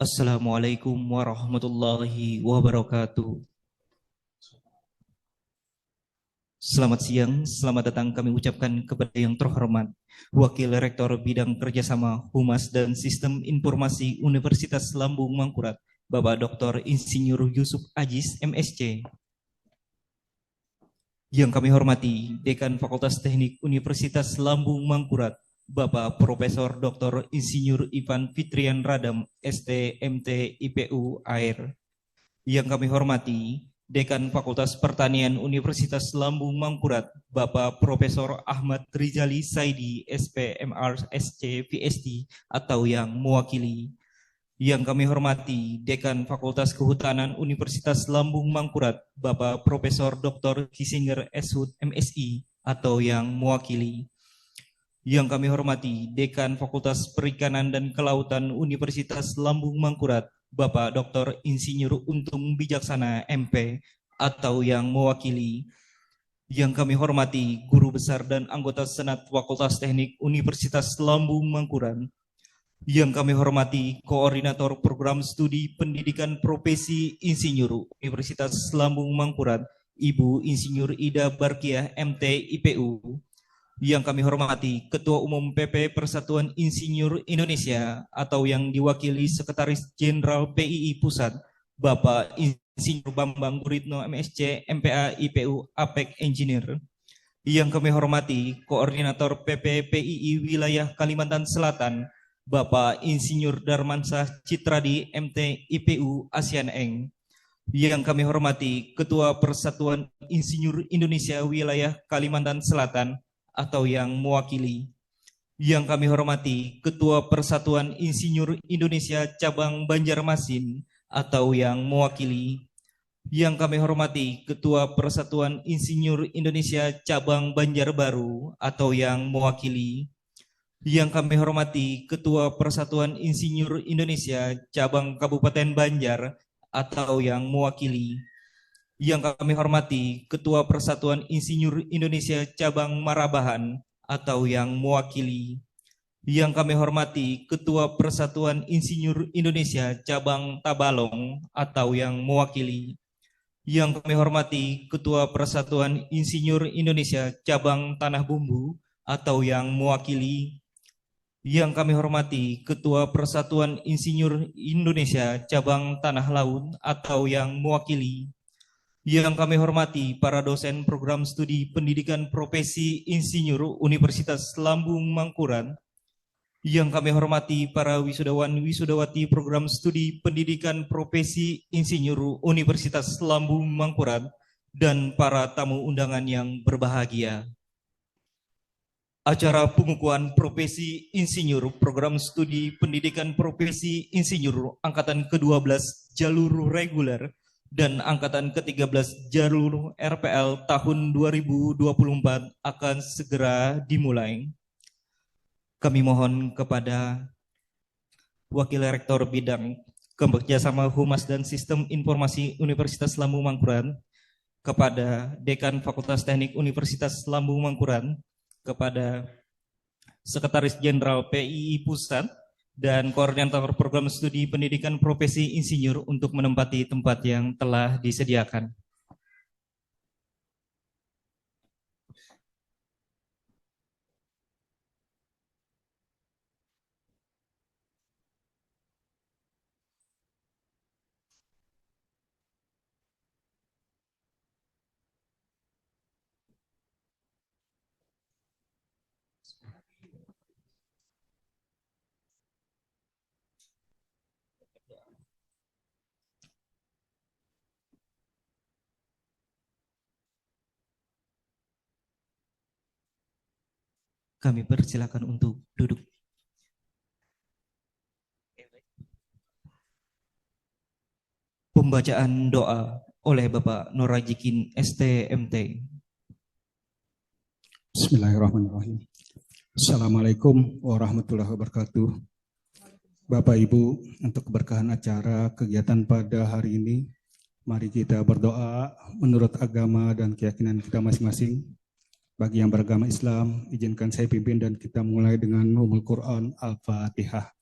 Assalamualaikum warahmatullahi wabarakatuh. Selamat siang, selamat datang kami ucapkan kepada yang terhormat Wakil Rektor Bidang Kerjasama Humas dan Sistem Informasi Universitas Lambung Mangkurat, Bapak Dr. Insinyur Yusuf Ajis, MSc. Yang kami hormati Dekan Fakultas Teknik Universitas Lambung Mangkurat, Bapak Profesor Dr. Insinyur Ivan Fitrian Radam, ST.MT IPU Air. Yang kami hormati Dekan Fakultas Pertanian Universitas Lambung Mangkurat, Bapak Profesor Ahmad Rizali Saidi, SPMR SC VSD atau yang mewakili. Yang kami hormati Dekan Fakultas Kehutanan Universitas Lambung Mangkurat, Bapak Profesor Dr. Kisinger Eshud MSI atau yang mewakili. Yang kami hormati Dekan Fakultas Perikanan dan Kelautan Universitas Lambung Mangkurat, Bapak Dr. Insinyur Untung Bijaksana MP atau yang mewakili. Yang kami hormati Guru Besar dan Anggota Senat Fakultas Teknik Universitas Lambung Mangkurat. Yang kami hormati Koordinator Program Studi Pendidikan Profesi Insinyur Universitas Lambung Mangkurat, Ibu Insinyur Ida Barkiah MT IPU. Yang kami hormati Ketua Umum PP Persatuan Insinyur Indonesia atau yang diwakili Sekretaris Jenderal PII Pusat, Bapak Insinyur Bambang Guritno MSc MPA IPU APEK Engineer. Yang kami hormati Koordinator PP PII Wilayah Kalimantan Selatan, Bapak Insinyur Darmansah Citradi MT IPU ASEAN Eng. Yang kami hormati Ketua Persatuan Insinyur Indonesia Wilayah Kalimantan Selatan atau yang mewakili. Yang kami hormati Ketua Persatuan Insinyur Indonesia Cabang Banjarmasin atau yang mewakili. Yang kami hormati Ketua Persatuan Insinyur Indonesia Cabang Banjarbaru atau yang mewakili. Yang kami hormati Ketua Persatuan Insinyur Indonesia Cabang Kabupaten Banjar atau yang mewakili. Yang kami hormati Ketua Persatuan Insinyur Indonesia Cabang Marabahan atau yang mewakili. Yang kami hormati Ketua Persatuan Insinyur Indonesia Cabang Tabalong atau yang mewakili. Yang kami hormati Ketua Persatuan Insinyur Indonesia Cabang Tanah Bumbu atau yang mewakili. Yang kami hormati Ketua Persatuan Insinyur Indonesia Cabang Tanah Laut atau yang mewakili. Yang kami hormati para dosen program studi pendidikan profesi insinyur Universitas Lambung Mangkurat. Yang kami hormati para wisudawan wisudawati program studi pendidikan profesi insinyur Universitas Lambung Mangkurat dan para tamu undangan yang berbahagia. Acara pengukuhan profesi insinyur program studi pendidikan profesi insinyur angkatan ke-12 jalur reguler dan angkatan ke-13 jalur RPL tahun 2024 akan segera dimulai. Kami mohon kepada Wakil Rektor Bidang Kerjasama Humas dan Sistem Informasi Universitas Lambung Mangkurat, kepada Dekan Fakultas Teknik Universitas Lambung Mangkurat, kepada Sekretaris Jenderal PII Pusat, dan Koordinator Program Studi Pendidikan Profesi Insinyur untuk menempati tempat yang telah disediakan. Kami persilakan untuk duduk. Pembacaan doa oleh Bapak Nurajikin ST.MT. Bismillahirrahmanirrahim. Assalamualaikum warahmatullahi wabarakatuh. Bapak Ibu, untuk keberkahan acara kegiatan pada hari ini, mari kita berdoa menurut agama dan keyakinan kita masing-masing. Bagi yang beragama Islam, izinkan saya pimpin dan kita mulai dengan Ummul Quran Al-Fatihah.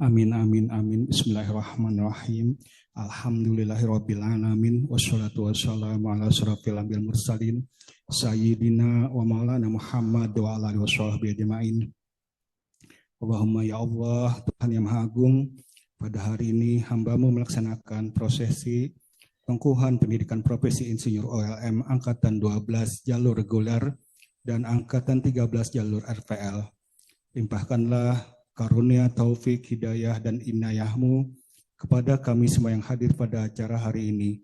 Amin amin amin. Bismillahirrahmanirrahim. Alhamdulillahirabbil alamin wassalatu wassalamu ala asyrafil anbiya'il mursalin sayyidina wa maulana Muhammad wa ala alihi washabbihi ajmain. Allahumma ya Allah, Tuhan yang Maha Agung, pada hari ini hamba-Mu melaksanakan prosesi pengukuhan pendidikan profesi Insinyur OLM angkatan 12 jalur reguler dan angkatan 13 jalur RPL. Limpahkanlah karunia, taufik, hidayah, dan inayah-Mu kepada kami semua yang hadir pada acara hari ini.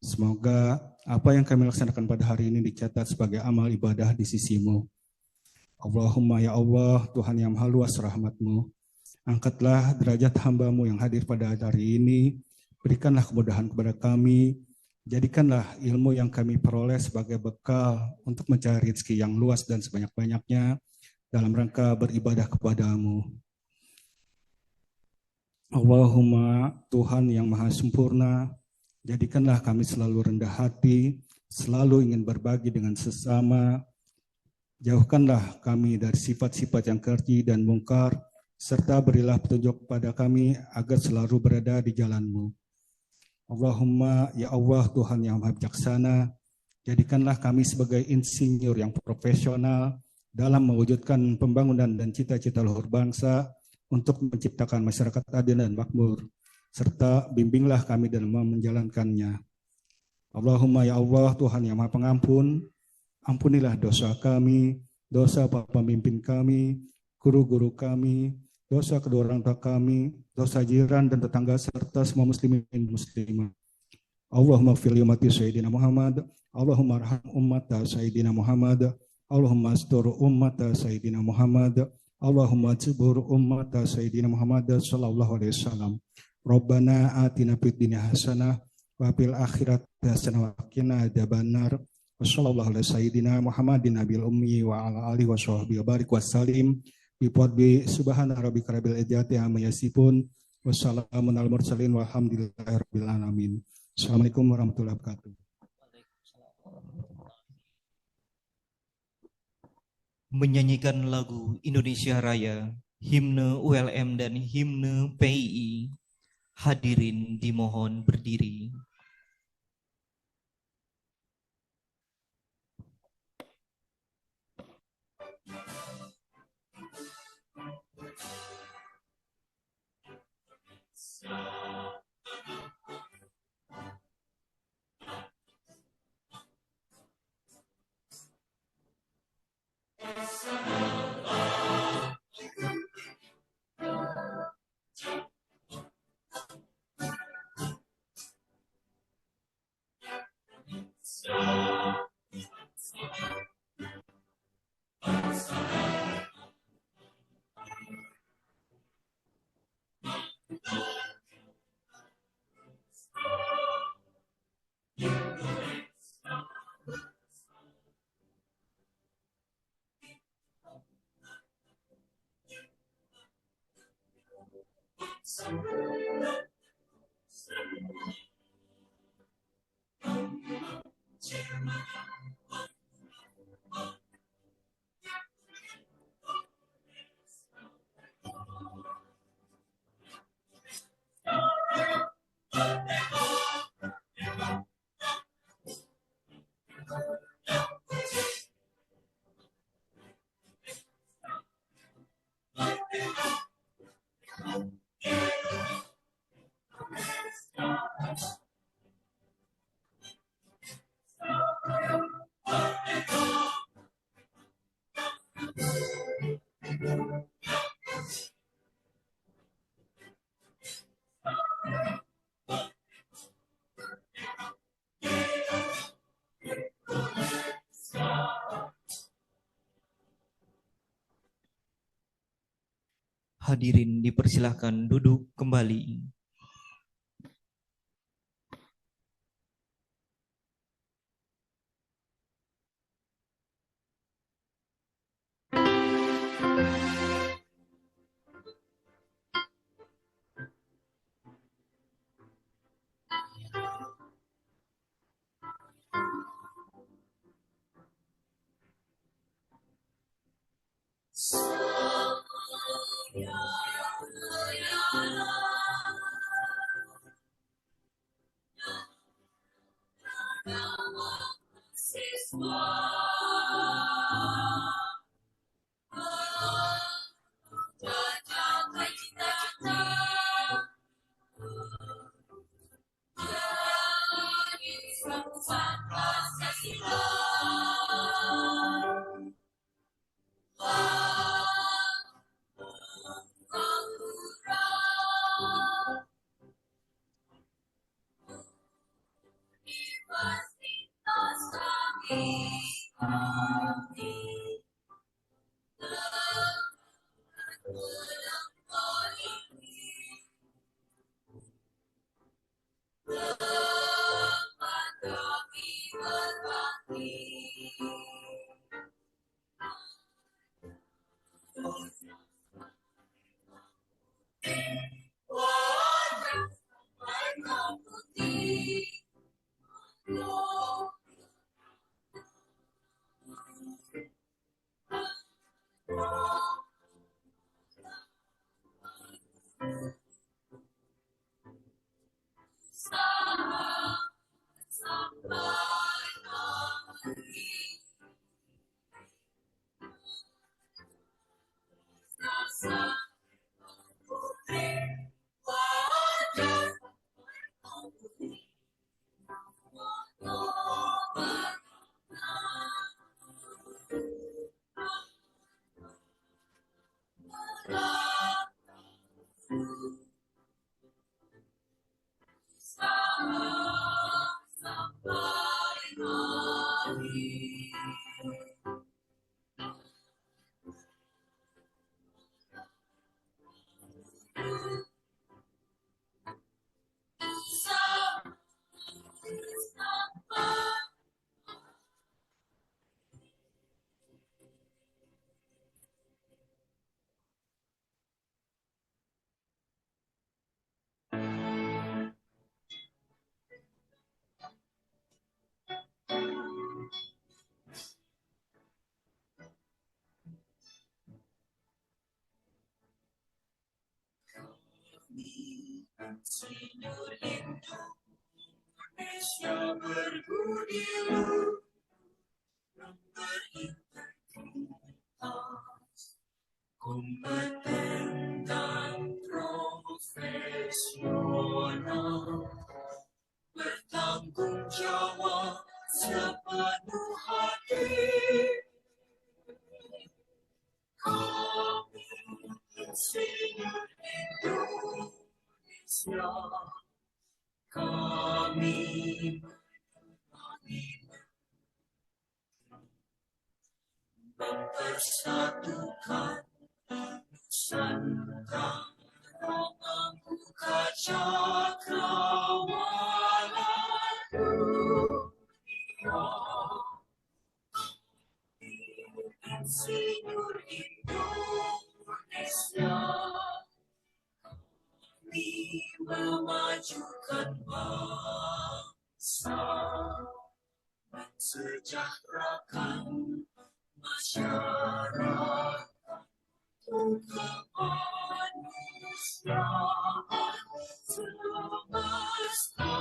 Semoga apa yang kami laksanakan pada hari ini dicatat sebagai amal ibadah di sisi-Mu. Allahumma ya Allah, Tuhan yang maha luas rahmat-Mu, angkatlah derajat hamba-Mu yang hadir pada hari ini, berikanlah kemudahan kepada kami, jadikanlah ilmu yang kami peroleh sebagai bekal untuk mencari rezeki yang luas dan sebanyak-banyaknya dalam rangka beribadah kepada-Mu. Allahumma, Tuhan yang maha sempurna, jadikanlah kami selalu rendah hati, selalu ingin berbagi dengan sesama. Jauhkanlah kami dari sifat-sifat yang keji dan mungkar, serta berilah petunjuk pada kami agar selalu berada di jalan-Mu. Allahumma, ya Allah, Tuhan yang maha bijaksana, jadikanlah kami sebagai insinyur yang profesional dalam mewujudkan pembangunan dan cita-cita luhur bangsa untuk menciptakan masyarakat adil dan makmur, serta bimbinglah kami dalam menjalankannya. Allahumma ya Allah, Tuhan yang maha pengampun, ampunilah dosa kami, dosa para pemimpin kami, guru-guru kami, dosa kedua orang tua kami, dosa jiran dan tetangga, serta semua muslimin muslimah. Allahumma fil ummati Sayyidina Muhammad, Allahumma arham ummata Sayyidina Muhammad, Allahumma astur ummata Sayyidina Muhammad, Allahumma jibur ummata Sayyidina Muhammad sallallahu alaihi wasallam. Rabbana atina fid dunya hasanah wa fil akhirati hasanah wa qina adzabannar. Wassallallahu ala sayyidina Muhammadin nabil ummi wa ala alihi wa sahbihi barik wassalim bi fadli subhana rabbika rabbil izzati amma yasifun wassalamun alal mursalin walhamdulillahi rabbil alamin. Assalamualaikum warahmatullahi wabarakatuh. Menyanyikan lagu Indonesia Raya, himne ULM dan himne PII. Hadirin dimohon berdiri. Hadirin dipersilahkan duduk kembali. Kompeten dan profesional, bertanggung jawab sepenuh hati. Kami Insinyur Indonesia, kami mempersatukan Nusantara, membuka cakrawala dunia. Insinyur Indonesia, kami memajukan bangsa, mensejahterakan masyarakat, kemanusiaan semesta.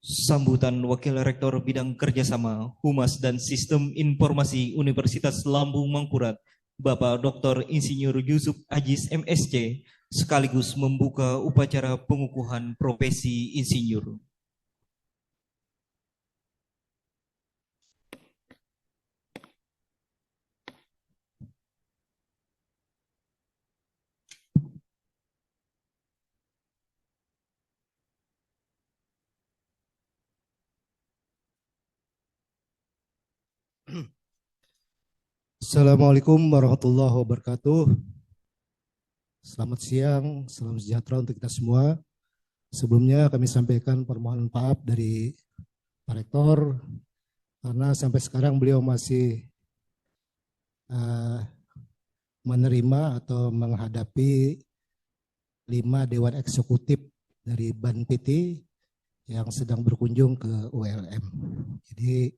Sambutan Wakil Rektor Bidang Kerjasama, Humas dan Sistem Informasi Universitas Lambung Mangkurat, Bapak Dr. Insinyur Yusuf Ajis MSc, sekaligus membuka upacara pengukuhan profesi insinyur. Assalamualaikum warahmatullahi wabarakatuh. Selamat siang, salam sejahtera untuk kita semua. Sebelumnya kami sampaikan permohonan maaf dari Pak Rektor karena sampai sekarang beliau masih eh, menerima atau menghadapi 5 Dewan Eksekutif dari BAN-PT yang sedang berkunjung ke ULM. Jadi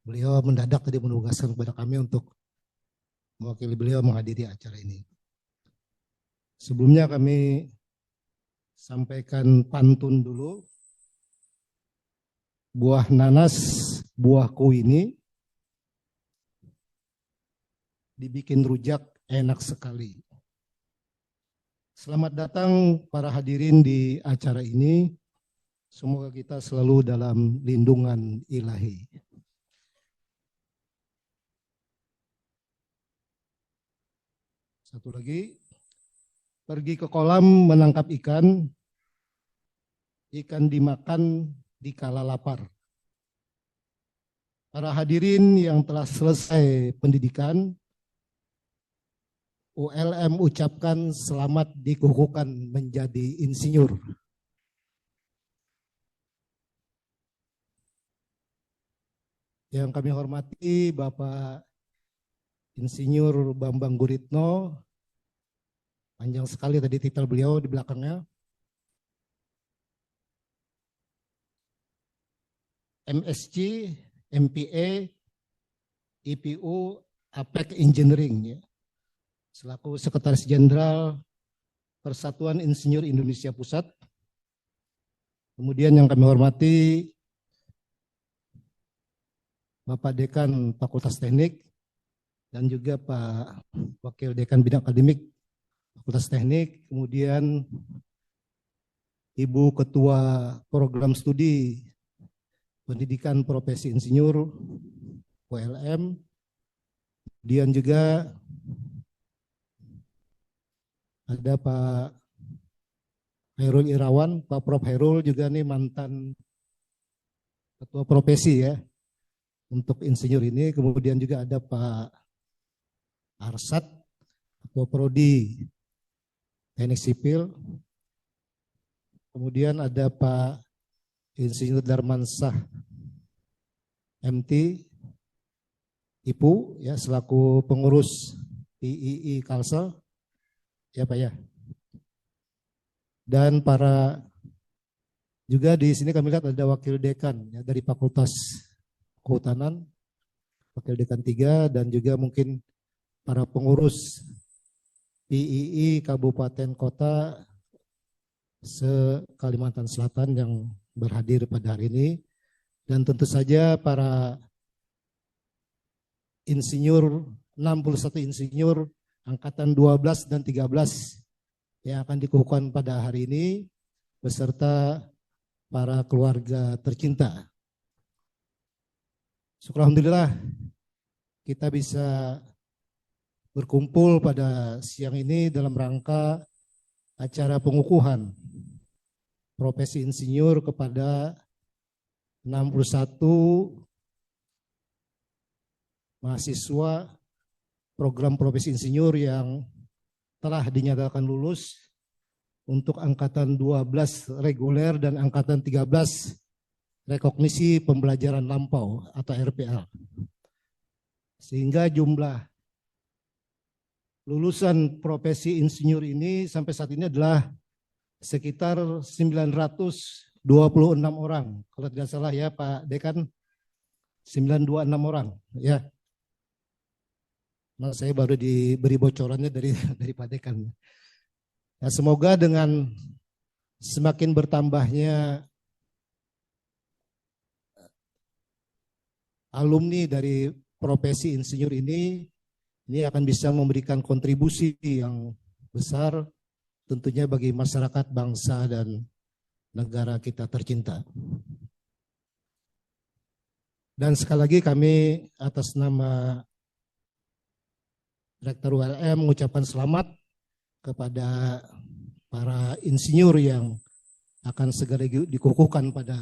beliau mendadak tadi menugaskan kepada kami untuk mewakili beliau menghadiri acara ini. Sebelumnya kami sampaikan pantun dulu. Buah nanas, buahku ini dibikin rujak enak sekali. Selamat datang para hadirin di acara ini. Semoga kita selalu dalam lindungan ilahi. Satu lagi, pergi ke kolam menangkap ikan, ikan dimakan dikala lapar. Para hadirin yang telah selesai pendidikan, ULM ucapkan selamat dikukuhkan menjadi insinyur. Yang kami hormati Bapak Insinyur Bambang Guritno, panjang sekali tadi titel beliau di belakangnya. MSc, MPA, IPU, APEC Engineering, ya. Selaku Sekretaris Jenderal Persatuan Insinyur Indonesia Pusat. Kemudian yang kami hormati Bapak Dekan Fakultas Teknik dan juga Pak Wakil Dekan Bidang Akademik Fakultas Teknik, kemudian Ibu Ketua Program Studi Pendidikan Profesi Insinyur ULM, kemudian juga ada Pak Hairul Irawan, Pak Prof. Hairul juga nih mantan Ketua Profesi ya untuk insinyur ini, kemudian juga ada Pak Arsat, Ketua Prodi Teknik Sipil. Kemudian ada Pak Insinyur Darmansah MT, IPU ya selaku pengurus PII Kalsel. Ya Pak ya. Dan para juga di sini kami lihat ada wakil dekan ya, dari Fakultas Kehutanan, wakil dekan 3 dan juga mungkin para pengurus PII Kabupaten Kota se-Kalimantan Selatan yang berhadir pada hari ini, dan tentu saja para insinyur, 61 insinyur angkatan 12 dan 13 yang akan dikukuhkan pada hari ini beserta para keluarga tercinta. Syukur alhamdulillah kita bisa berkumpul pada siang ini dalam rangka acara pengukuhan profesi insinyur kepada 61 mahasiswa program profesi insinyur yang telah dinyatakan lulus untuk angkatan 12 reguler dan angkatan 13 rekognisi pembelajaran lampau atau RPL. Sehingga jumlah lulusan profesi insinyur ini sampai saat ini adalah sekitar 926 orang. Kalau tidak salah ya Pak Dekan, 926 orang ya. Nah, saya baru diberi bocorannya dari Pak Dekan. Nah, semoga dengan semakin bertambahnya alumni dari profesi insinyur ini akan bisa memberikan kontribusi yang besar tentunya bagi masyarakat, bangsa, dan negara kita tercinta. Dan sekali lagi kami atas nama Rektor ULM mengucapkan selamat kepada para insinyur yang akan segera dikukuhkan pada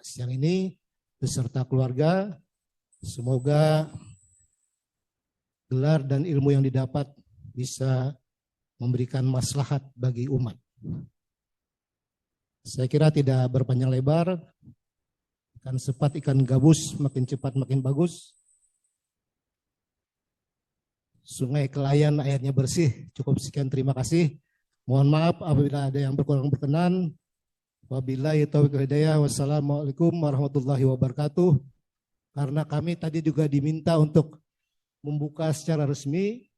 siang ini beserta keluarga. Semoga gelar dan ilmu yang didapat bisa memberikan maslahat bagi umat. Saya kira tidak berpanjang lebar, ikan sepat, ikan gabus, makin cepat makin bagus. Sungai Kelayan airnya bersih. Cukup sekian, terima kasih. Mohon maaf apabila ada yang kurang berkenan. Wabillahi taufiq wal hidayah. Wassalamualaikum warahmatullahi wabarakatuh. Karena kami tadi juga diminta untuk membuka secara resmi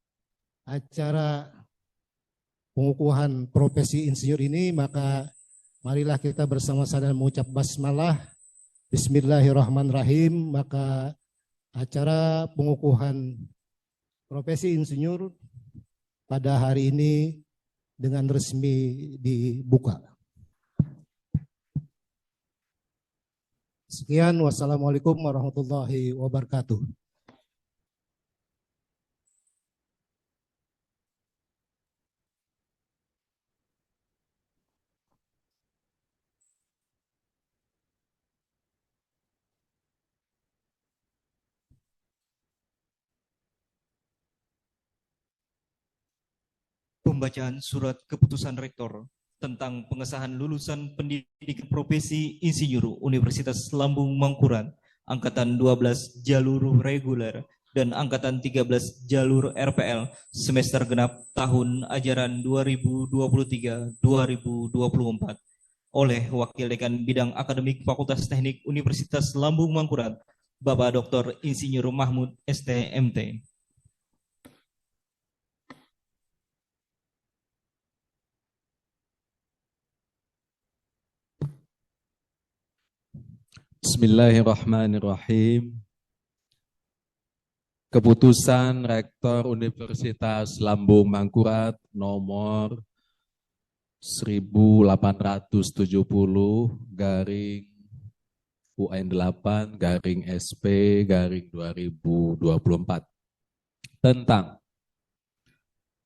acara pengukuhan profesi insinyur ini, maka marilah kita bersama-sama mengucap basmalah. Bismillahirrahmanirrahim. Maka acara pengukuhan profesi insinyur pada hari ini dengan resmi dibuka. Sekian, wassalamualaikum warahmatullahi wabarakatuh. Pembacaan surat keputusan rektor tentang pengesahan lulusan pendidikan profesi insinyur Universitas Lambung Mangkurat angkatan 12 jalur reguler dan angkatan 13 jalur RPL semester genap tahun ajaran 2023-2024 oleh Wakil Dekan Bidang Akademik Fakultas Teknik Universitas Lambung Mangkurat, Bapak Dr. Insinyur Mahmud STMT. Bismillahirrahmanirrahim. Keputusan Rektor Universitas Lambung Mangkurat nomor 1870 garing UN 8 garing SP garing 2024 tentang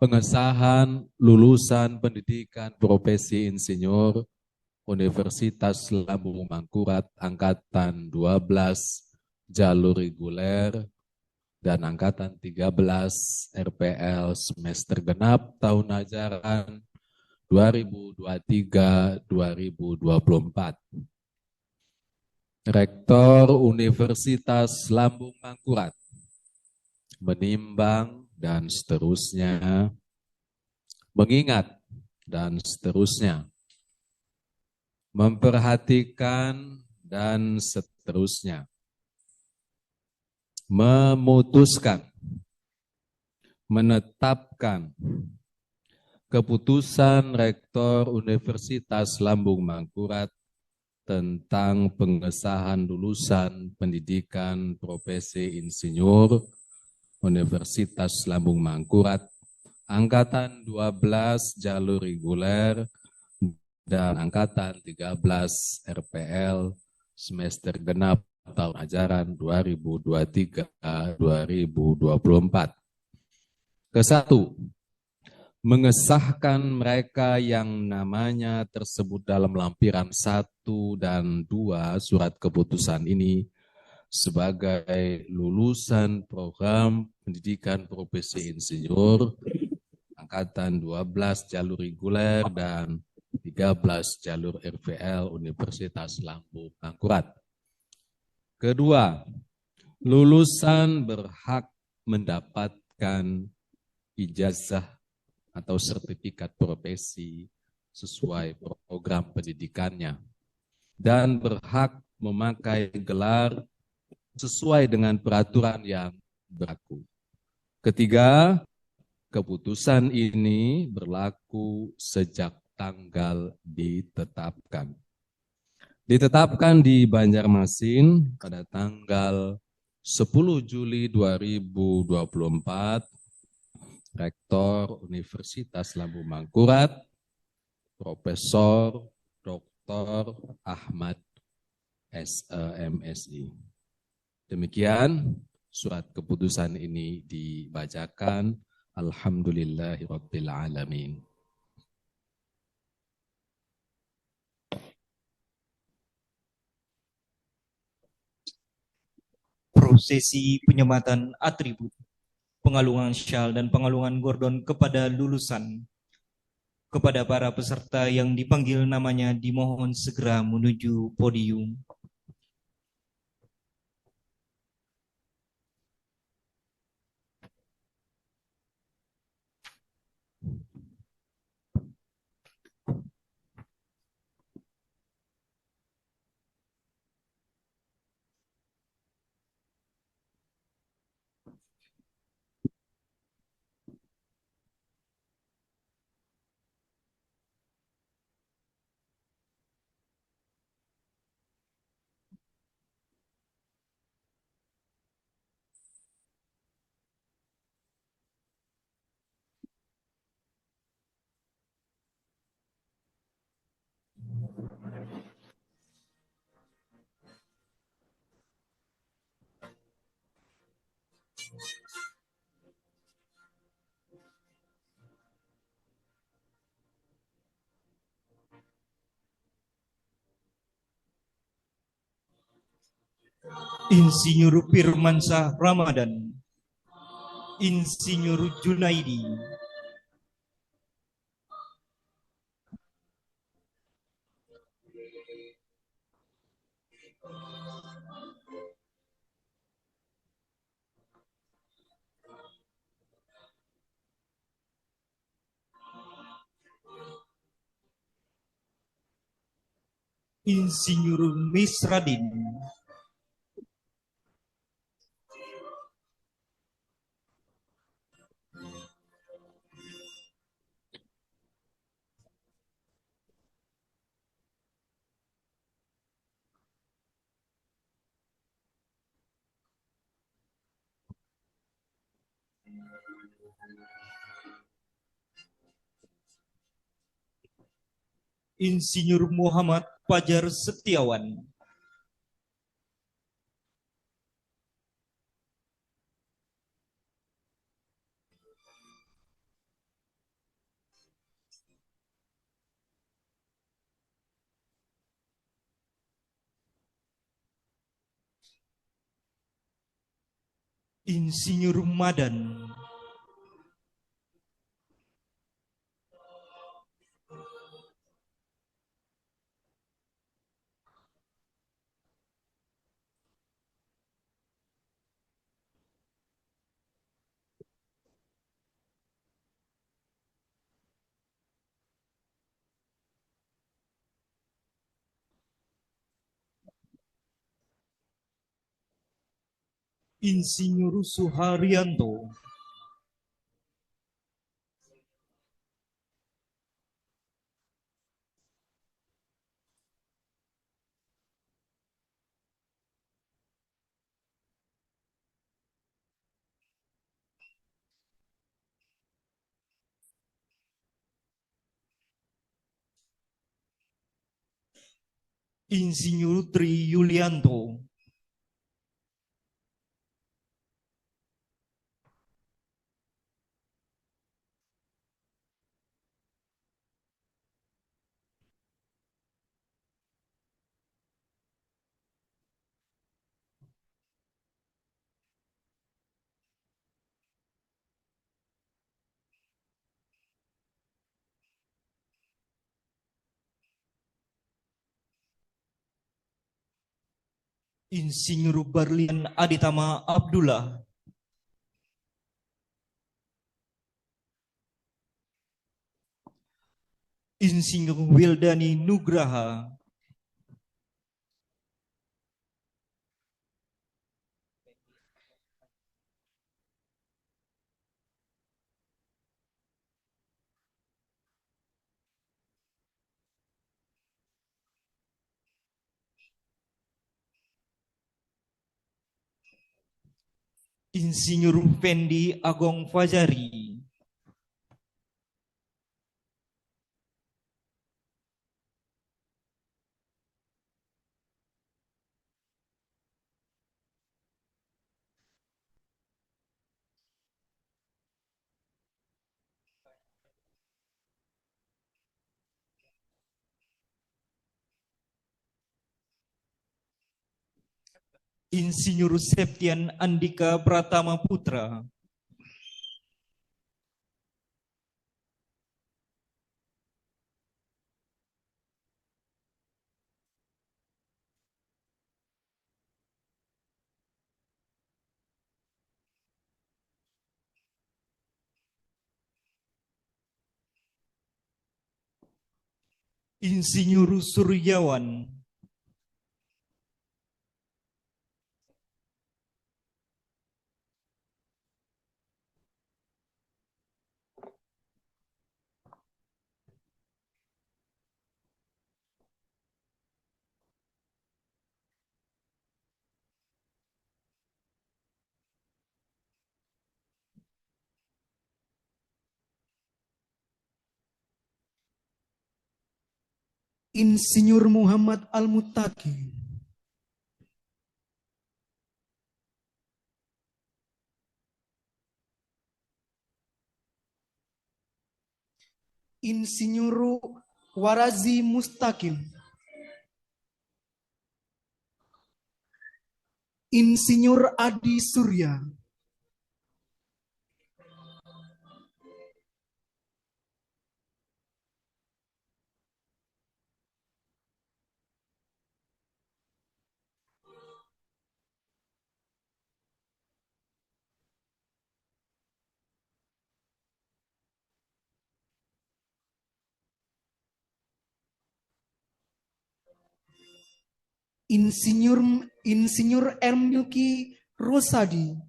pengesahan lulusan pendidikan profesi insinyur Universitas Lambung Mangkurat angkatan 12 jalur reguler dan angkatan 13 RPL semester genap tahun ajaran 2023-2024. Rektor Universitas Lambung Mangkurat menimbang dan seterusnya, mengingat dan seterusnya, memperhatikan dan seterusnya, memutuskan, menetapkan keputusan Rektor Universitas Lambung Mangkurat tentang pengesahan lulusan pendidikan profesi insinyur Universitas Lambung Mangkurat angkatan 12 jalur reguler dan angkatan 13 RPL semester genap tahun ajaran 2023-2024. Kesatu, mengesahkan mereka yang namanya tersebut dalam lampiran 1 dan 2 surat keputusan ini sebagai lulusan program pendidikan profesi insinyur angkatan 12 jalur reguler dan 13 jalur RPL Universitas Lambung Mangkurat. Kedua, lulusan berhak mendapatkan ijazah atau sertifikat profesi sesuai program pendidikannya dan berhak memakai gelar sesuai dengan peraturan yang berlaku. Ketiga, keputusan ini berlaku sejak tanggal ditetapkan. Ditetapkan di Banjarmasin pada tanggal 10 Juli 2024, Rektor Universitas Lambung Mangkurat, Profesor Dr. Ahmad MSI. Demikian surat keputusan ini dibacakan. Alhamdulillahirabbil alamin. Prosesi penyematan atribut, pengalungan syal dan pengalungan gordon kepada lulusan. Kepada para peserta yang dipanggil namanya dimohon segera menuju podium. Insinyur Firmansyah Ramadan, Insinyur Junaidi, Insinyur Misradin, Insinyur Muhammad Fajar Setiawan, Insinyur Madan, Insinyur Suharyanto, Insinyur Tri Yulianto, Insinyur Barlian Aditama Abdullah, Insinyur Wildani Nugraha, Insinyur Fendi Agong Fajari, Insinyur Septian Andika Pratama Putra, Insinyur Suryawan, Insinyur Muhammad Al-Muttaqi, Insinyur Warazi Mustaqim, Insinyur Adi Surya, Insinyur M. Yuki Rosadi,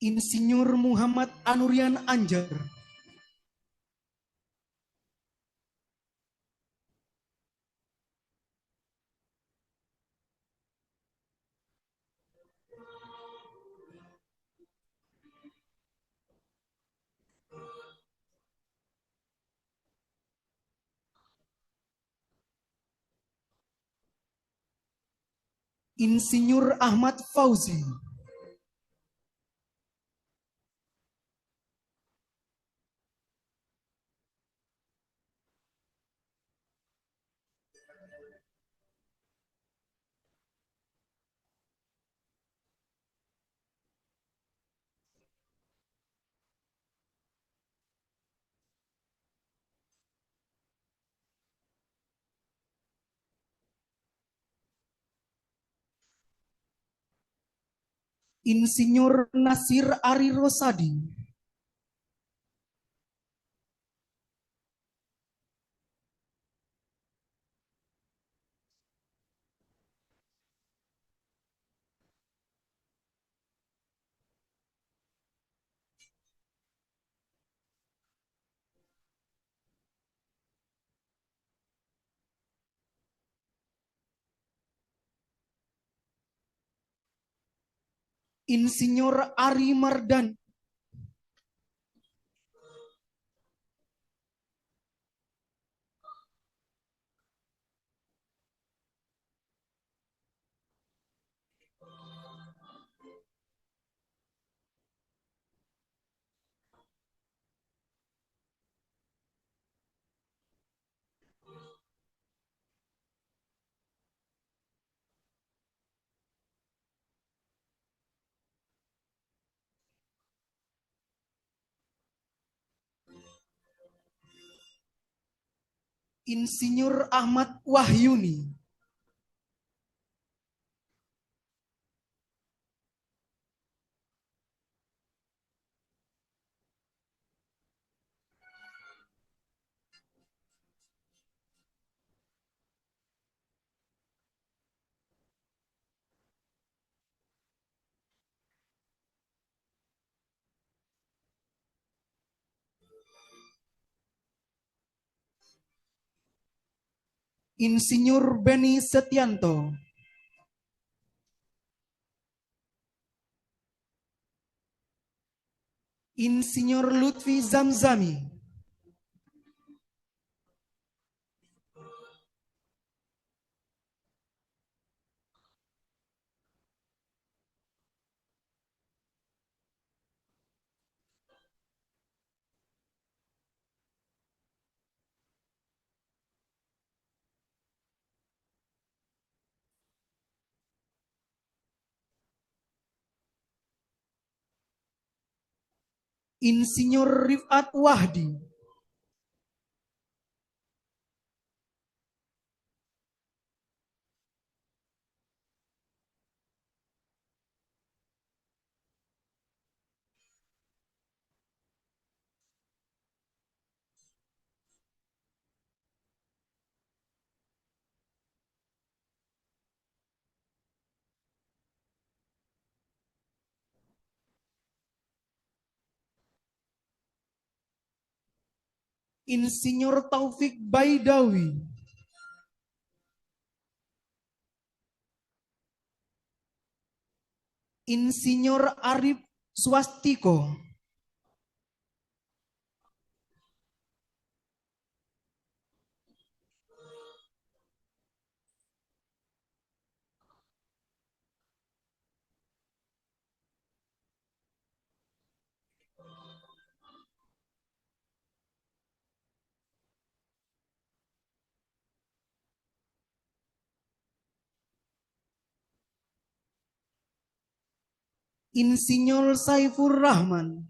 Insinyur Muhammad Anurian Anjar, Insinyur Ahmad Fauzi, Insinyur Nasir Ari Rosadi, Insinyur Ari Mardan, Insinyur Ahmad Wahyuni, Insinyur Beni Setianto, Insinyur Lutfi Zamzami, Insinyur Rifat Wahdi, Insinyur Taufik Baidawi, Insinyur Arif Swastiko, Insinyur Saifur Rahman,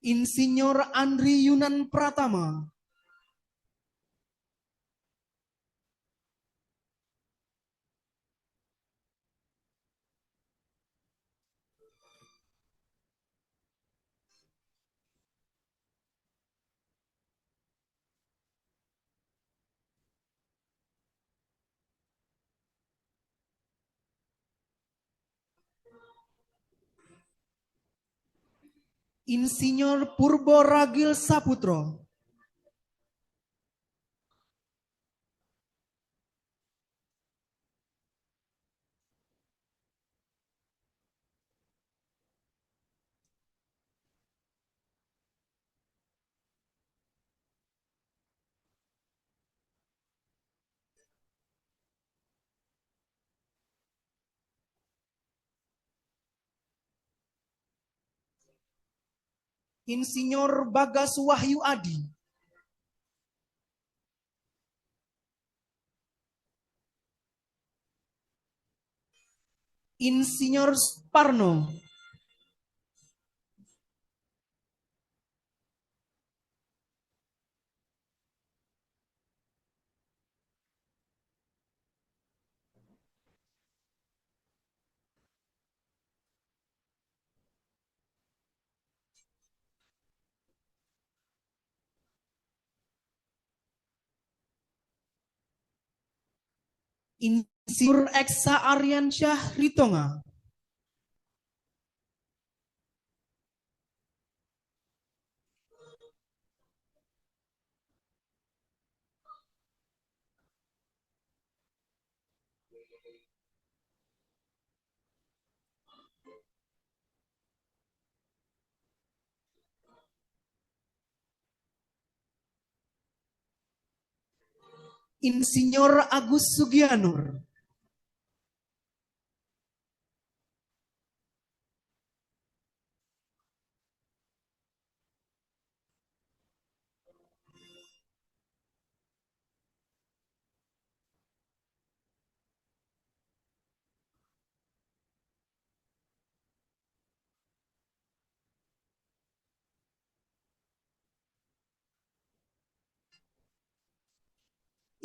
Insinyur Andri Yunan Pratama, Insinyur Purbo Ragil Saputro, Insinyur Bagas Wahyu Adi, Insinyur Parno, Insinyur Eksa Aryansyah Ritonga, Insinyur Agus Sugianur,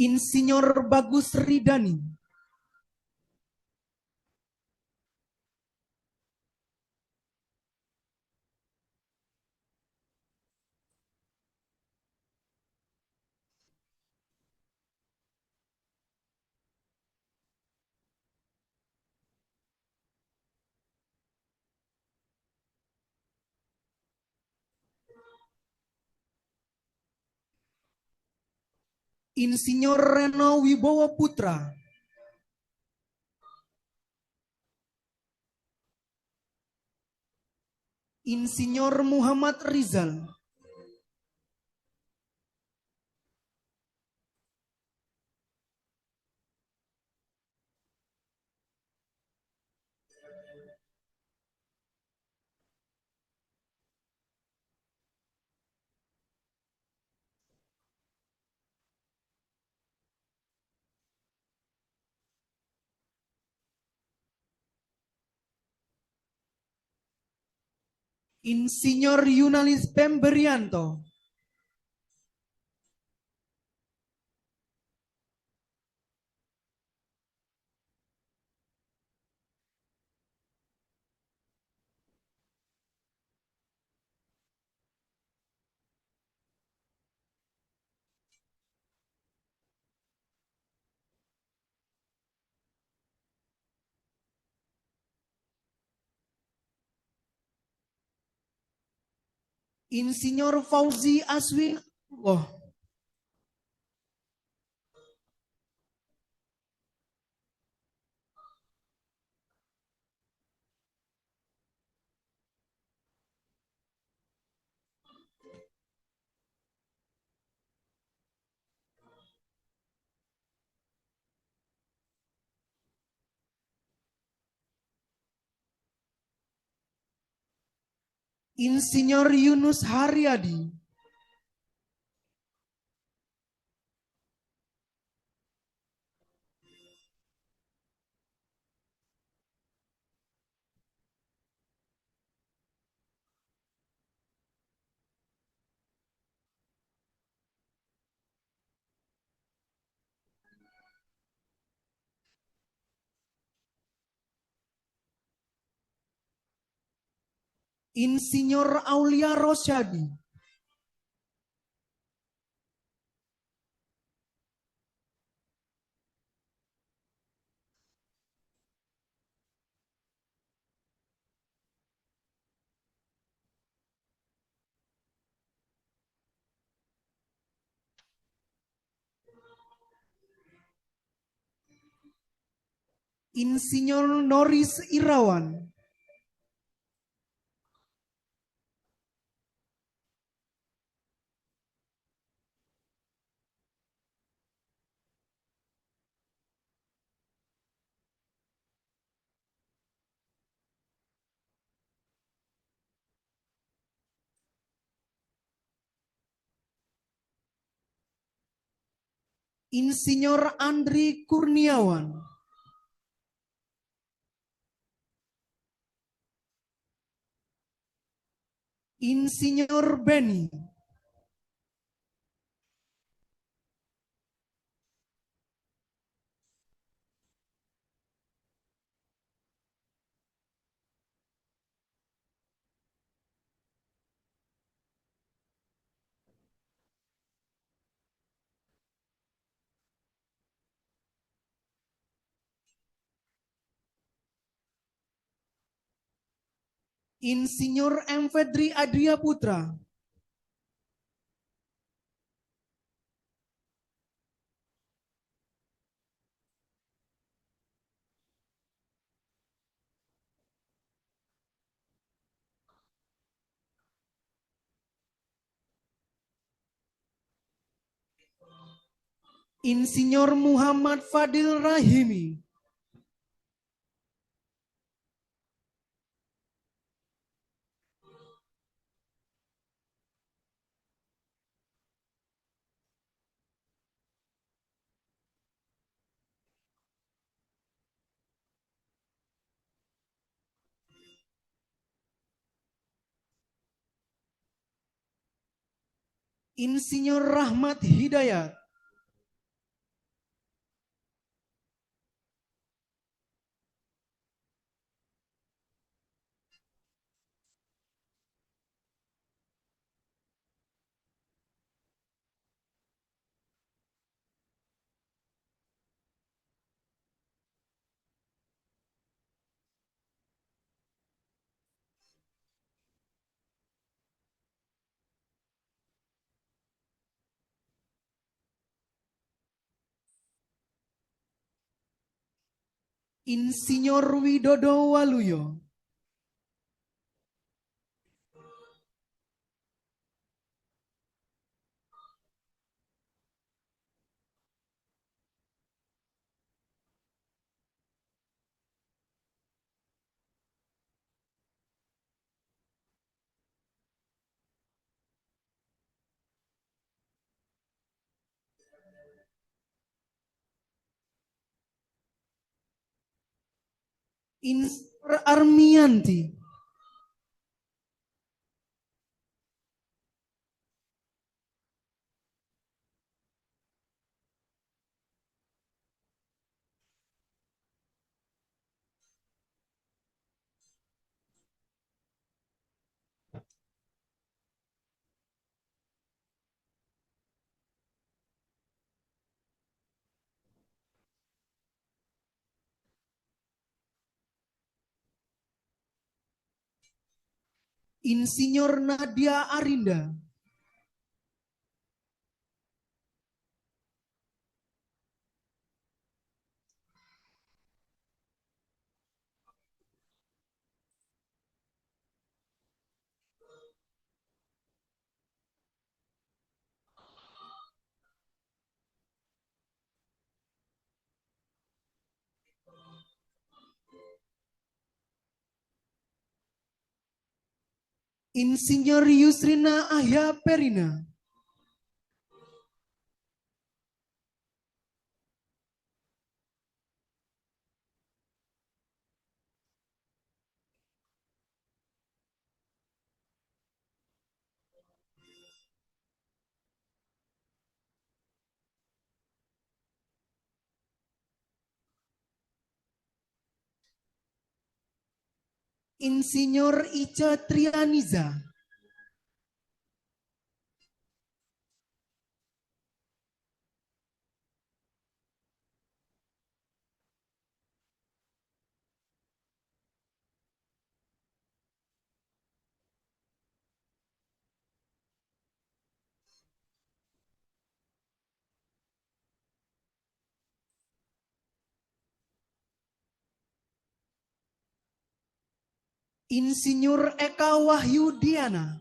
Insinyur Bagus Ridani, Insinyur Reno Wibowo Putra, Insinyur Muhammad Rizal, Insinyur Yunalis Pemberianto, Insinyur Fauzi Aswi, oh, Insinyur Yunus Haryadi, Insinyur Aulia Rosyadi, Insinyur Noris Irawan, Insinyur Andri Kurniawan, Insinyur Beni, Insinyur M. Fedri Adria Putra, Insinyur Muhammad Fadil Rahimi, Insinyur Rahmat Hidayat, Insinyur Widodo Waluyo, Insinyur Armianti, Insinyur Nadia Arinda, Insinyur Yusrina Ahya Perina. Insinyur Ica Trianiza. Insinyur Eka Wahyudiana.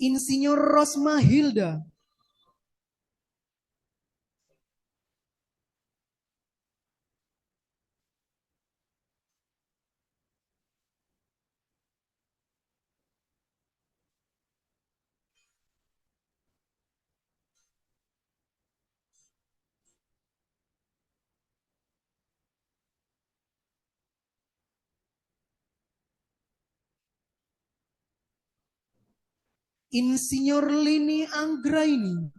Insinyur Rosma Hilda. Insinyur Lini Anggraini.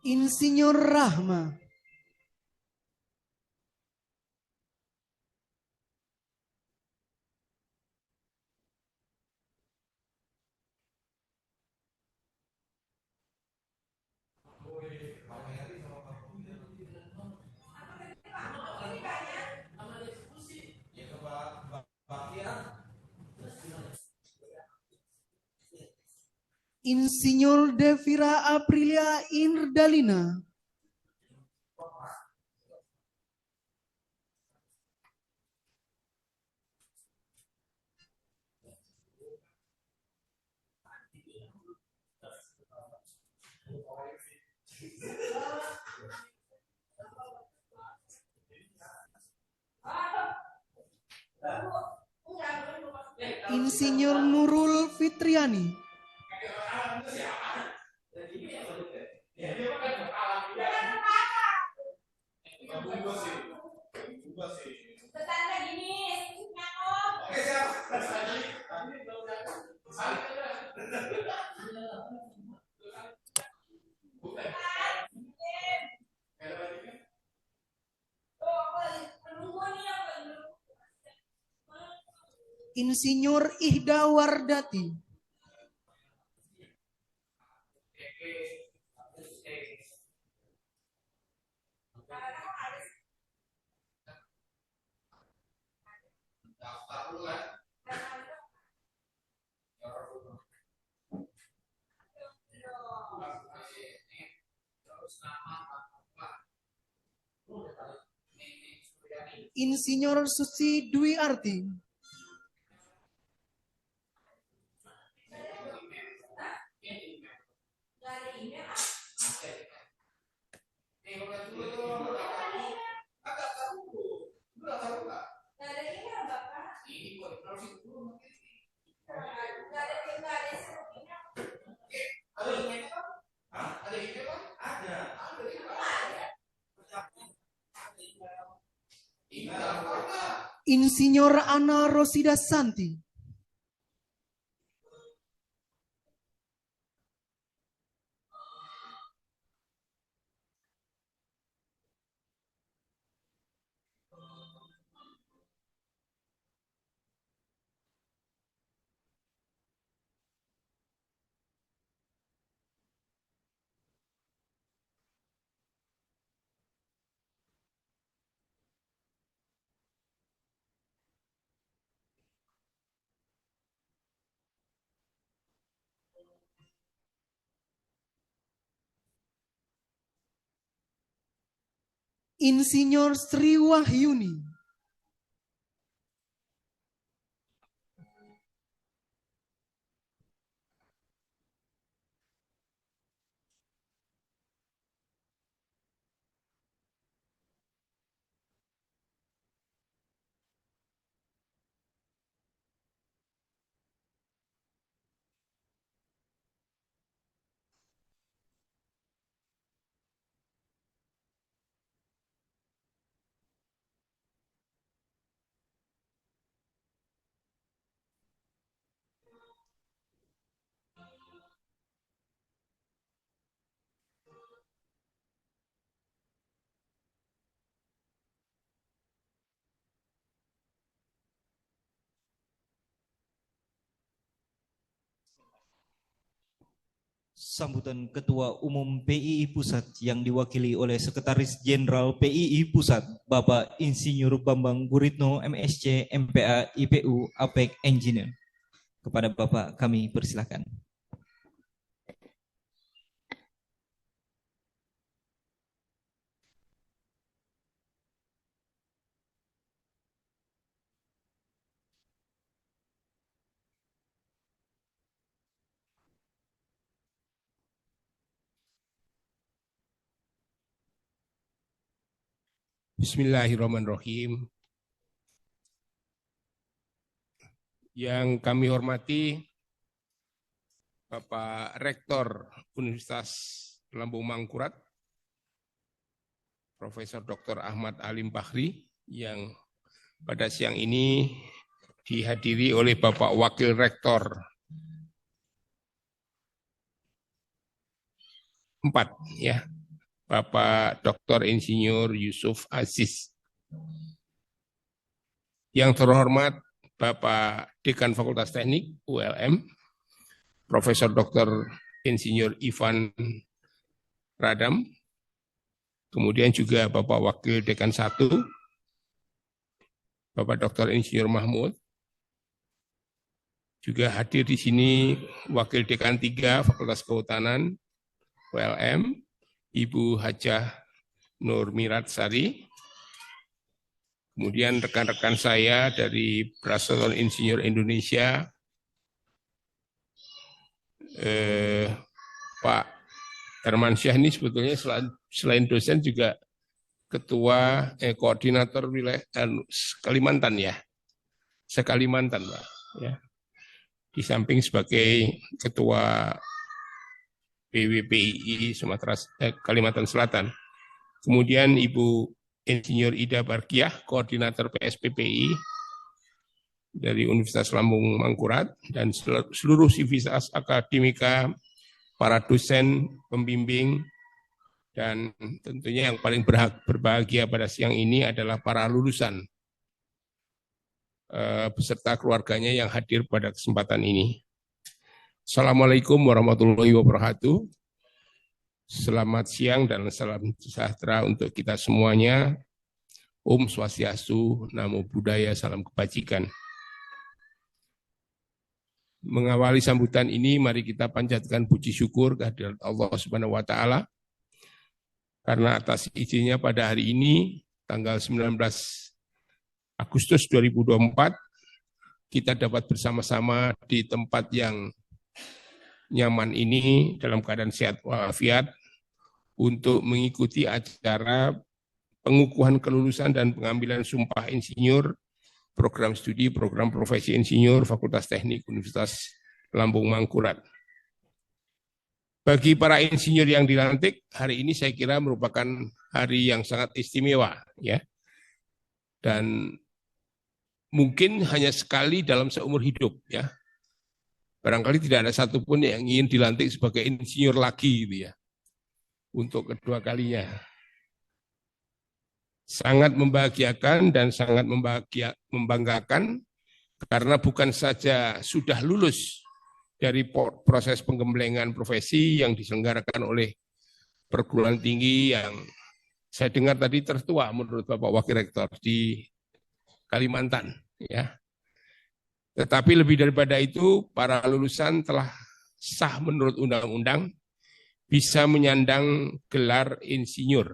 Insinyur Rahma. Insinyur Devira Aprilia Indalina. Insinyur Nurul Fitriani. Insinyur Ihda Wardati. Insinyur Susi Dwi Arti. Insinyur Ana Rosida Santi. Insinyur Sri Wahyuni. Sambutan Ketua Umum PII Pusat yang diwakili oleh Sekretaris Jenderal PII Pusat, Bapak Insinyur Bambang Guritno, MSc, MPA, IPU, APEK, Engineer. Kepada Bapak kami persilakan. Bismillahirrahmanirrahim. Yang kami hormati Bapak Rektor Universitas Lambung Mangkurat, Profesor Dr. Ahmad Alim Bahri, yang pada siang ini dihadiri oleh Bapak Wakil Rektor 4, ya, Bapak Dr. Insinyur Yusuf Aziz. Yang terhormat Bapak Dekan Fakultas Teknik ULM, Profesor Dr. Insinyur Ivan Radam, kemudian juga Bapak Wakil Dekan 1, Bapak Dr. Insinyur Mahmud, juga hadir di sini Wakil Dekan 3 Fakultas Kehutanan ULM, Ibu Hajah Nur Mirat Sari, kemudian rekan-rekan saya dari Persatuan Insinyur Indonesia, Pak Hermansyah ini sebetulnya selain dosen juga ketua koordinator wilayah Kalimantan, ya, se-Kalimantan, Pak, ya. Di samping sebagai ketua PWPII Kalimantan Selatan. Kemudian Ibu Insinyur Ida Barkiah, koordinator PSPPI dari Universitas Lambung Mangkurat, dan seluruh sivitas akademika, para dosen, pembimbing, dan tentunya yang paling berbahagia pada siang ini adalah para lulusan beserta keluarganya yang hadir pada kesempatan ini. Assalamualaikum warahmatullahi wabarakatuh. Selamat siang dan salam sejahtera untuk kita semuanya. Om Swastiastu, Namo Buddhaya, salam kebajikan. Mengawali sambutan ini, mari kita panjatkan puji syukur kehadirat Allah Subhanahu wa Ta'ala, karena atas izinnya pada hari ini, tanggal 19 Agustus 2024, kita dapat bersama-sama di tempat yang nyaman ini dalam keadaan sehat walafiat untuk mengikuti acara pengukuhan kelulusan dan pengambilan sumpah insinyur program studi program profesi insinyur Fakultas Teknik Universitas Lambung Mangkurat. Bagi para insinyur yang dilantik, hari ini saya kira merupakan hari yang sangat istimewa, ya. Dan mungkin hanya sekali dalam seumur hidup, ya. Barangkali tidak ada satupun yang ingin dilantik sebagai insinyur lagi, gitu, ya, untuk kedua kalinya. Sangat membahagiakan dan sangat membanggakan, karena bukan saja sudah lulus dari proses penggemblengan profesi yang diselenggarakan oleh perguruan tinggi yang saya dengar tadi tertua menurut Bapak Wakil Rektor di Kalimantan, ya. Tetapi lebih daripada itu, para lulusan telah sah menurut undang-undang bisa menyandang gelar insinyur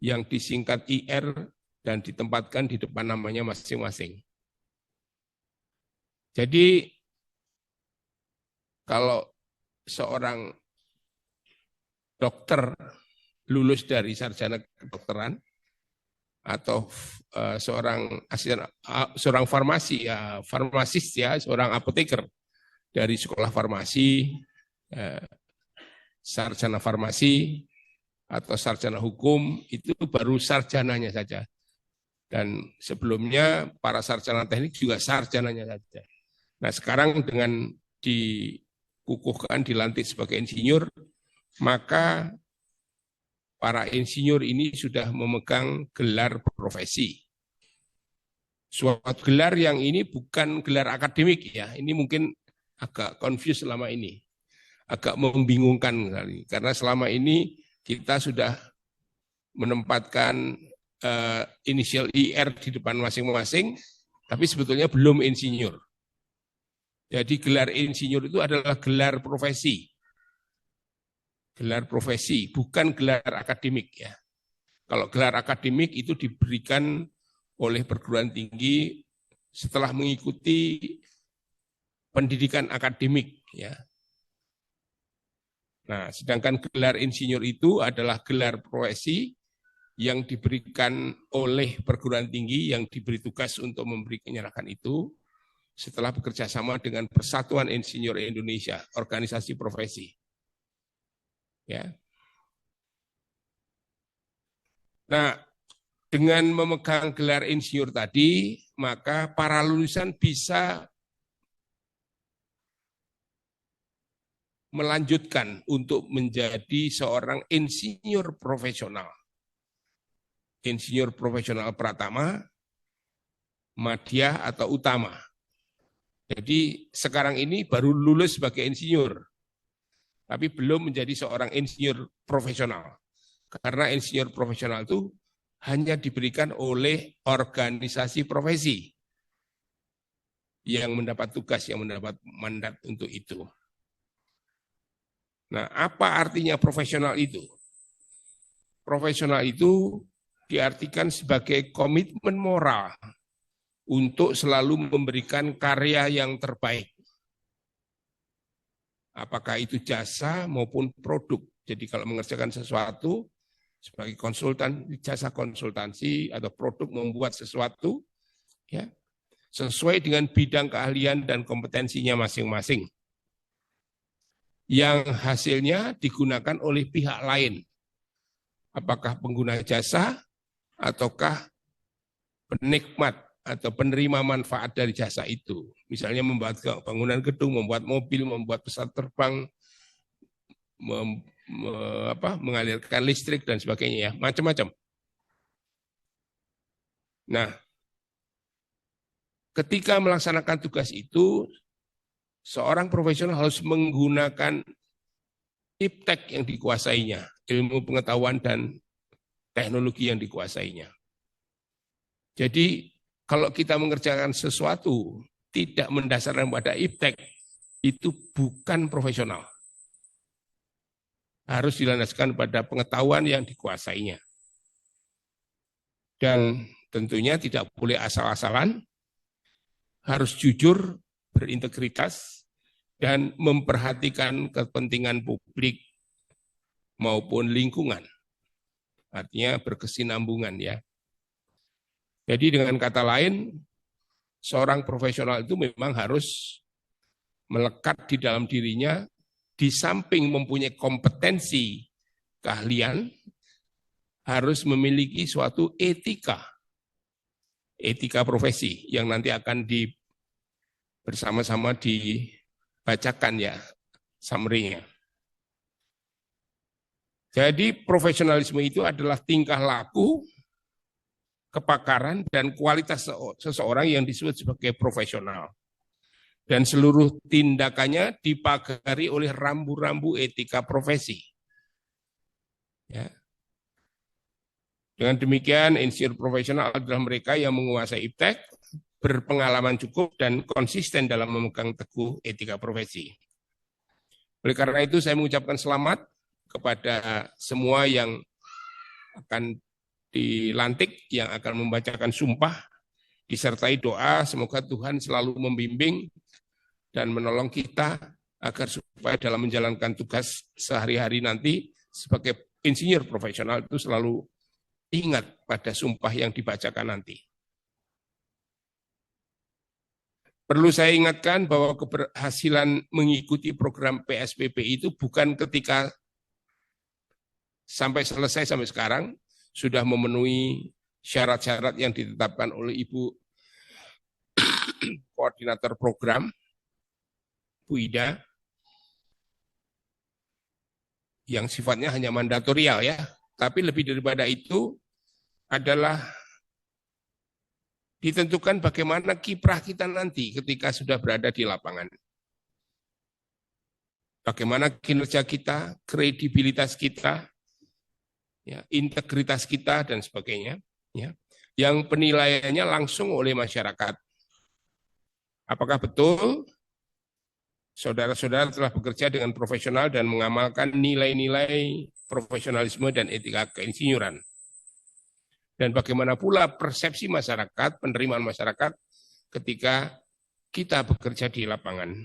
yang disingkat IR dan ditempatkan di depan namanya masing-masing. Jadi kalau seorang dokter lulus dari sarjana kedokteran atau seorang farmasi ya, farmasis ya, seorang apoteker dari sekolah farmasi, sarjana farmasi atau sarjana hukum, itu baru sarjananya saja. Dan sebelumnya para sarjana teknik juga sarjananya saja. Nah sekarang dengan dikukuhkan, dilantik sebagai insinyur, maka para insinyur ini sudah memegang gelar profesi. Suatu gelar yang ini bukan gelar akademik ya, ini mungkin agak confused selama ini, agak membingungkan kali. Karena selama ini kita sudah menempatkan inisial IR di depan masing-masing, tapi sebetulnya belum insinyur. Jadi gelar insinyur itu adalah gelar profesi. Gelar profesi, bukan gelar akademik ya. Kalau gelar akademik itu diberikan oleh perguruan tinggi setelah mengikuti pendidikan akademik ya. Nah, sedangkan gelar insinyur itu adalah gelar profesi yang diberikan oleh perguruan tinggi yang diberi tugas untuk menyerahkan itu setelah bekerja sama dengan Persatuan Insinyur Indonesia, organisasi profesi. Ya. Nah, dengan memegang gelar insinyur tadi, maka para lulusan bisa melanjutkan untuk menjadi seorang insinyur profesional. Insinyur profesional pratama, madya atau utama. Jadi sekarang ini baru lulus sebagai insinyur, tapi belum menjadi seorang insinyur profesional. Karena insinyur profesional itu hanya diberikan oleh organisasi profesi yang mendapat tugas, yang mendapat mandat untuk itu. Nah, apa artinya profesional itu? Profesional itu diartikan sebagai komitmen moral untuk selalu memberikan karya yang terbaik. Apakah itu jasa maupun produk. Jadi kalau mengerjakan sesuatu sebagai konsultan, jasa konsultansi atau produk membuat sesuatu ya sesuai dengan bidang keahlian dan kompetensinya masing-masing. Yang hasilnya digunakan oleh pihak lain. Apakah pengguna jasa ataukah penikmat atau penerima manfaat dari jasa itu. Misalnya membuat bangunan gedung, membuat mobil, membuat pesawat terbang, mengalirkan listrik dan sebagainya ya, macam-macam. Nah, ketika melaksanakan tugas itu, seorang profesional harus menggunakan iptek yang dikuasainya, ilmu pengetahuan dan teknologi yang dikuasainya. Jadi kalau kita mengerjakan sesuatu tidak mendasarkan pada iptek, itu bukan profesional. Harus dilandaskan pada pengetahuan yang dikuasainya. Dan tentunya tidak boleh asal-asalan, harus jujur, berintegritas, dan memperhatikan kepentingan publik maupun lingkungan. Artinya berkesinambungan ya. Jadi dengan kata lain, seorang profesional itu memang harus melekat di dalam dirinya, di samping mempunyai kompetensi keahlian, harus memiliki suatu etika profesi yang nanti akan bersama-sama dibacakan ya summary-nya. Jadi profesionalisme itu adalah tingkah laku, kepakaran, dan kualitas seseorang yang disebut sebagai profesional. Dan seluruh tindakannya dipagari oleh rambu-rambu etika profesi. Ya. Dengan demikian, insinyur profesional adalah mereka yang menguasai iptek, berpengalaman cukup, dan konsisten dalam memegang teguh etika profesi. Oleh karena itu, saya mengucapkan selamat kepada semua yang akan dilantik yang akan membacakan sumpah disertai doa semoga Tuhan selalu membimbing dan menolong kita agar supaya dalam menjalankan tugas sehari-hari nanti sebagai insinyur profesional itu selalu ingat pada sumpah yang dibacakan nanti. Perlu saya ingatkan bahwa keberhasilan mengikuti program PSPP itu bukan ketika sampai selesai sampai sekarang sudah memenuhi syarat-syarat yang ditetapkan oleh Ibu Koordinator Program, Bu Ida, yang sifatnya hanya mandatorial ya. Tapi lebih daripada itu adalah ditentukan bagaimana kiprah kita nanti ketika sudah berada di lapangan. Bagaimana kinerja kita, kredibilitas kita, ya, integritas kita dan sebagainya, ya, yang penilaiannya langsung oleh masyarakat. Apakah betul saudara-saudara telah bekerja dengan profesional dan mengamalkan nilai-nilai profesionalisme dan etika keinsinyuran? Dan bagaimana pula persepsi masyarakat, penerimaan masyarakat ketika kita bekerja di lapangan?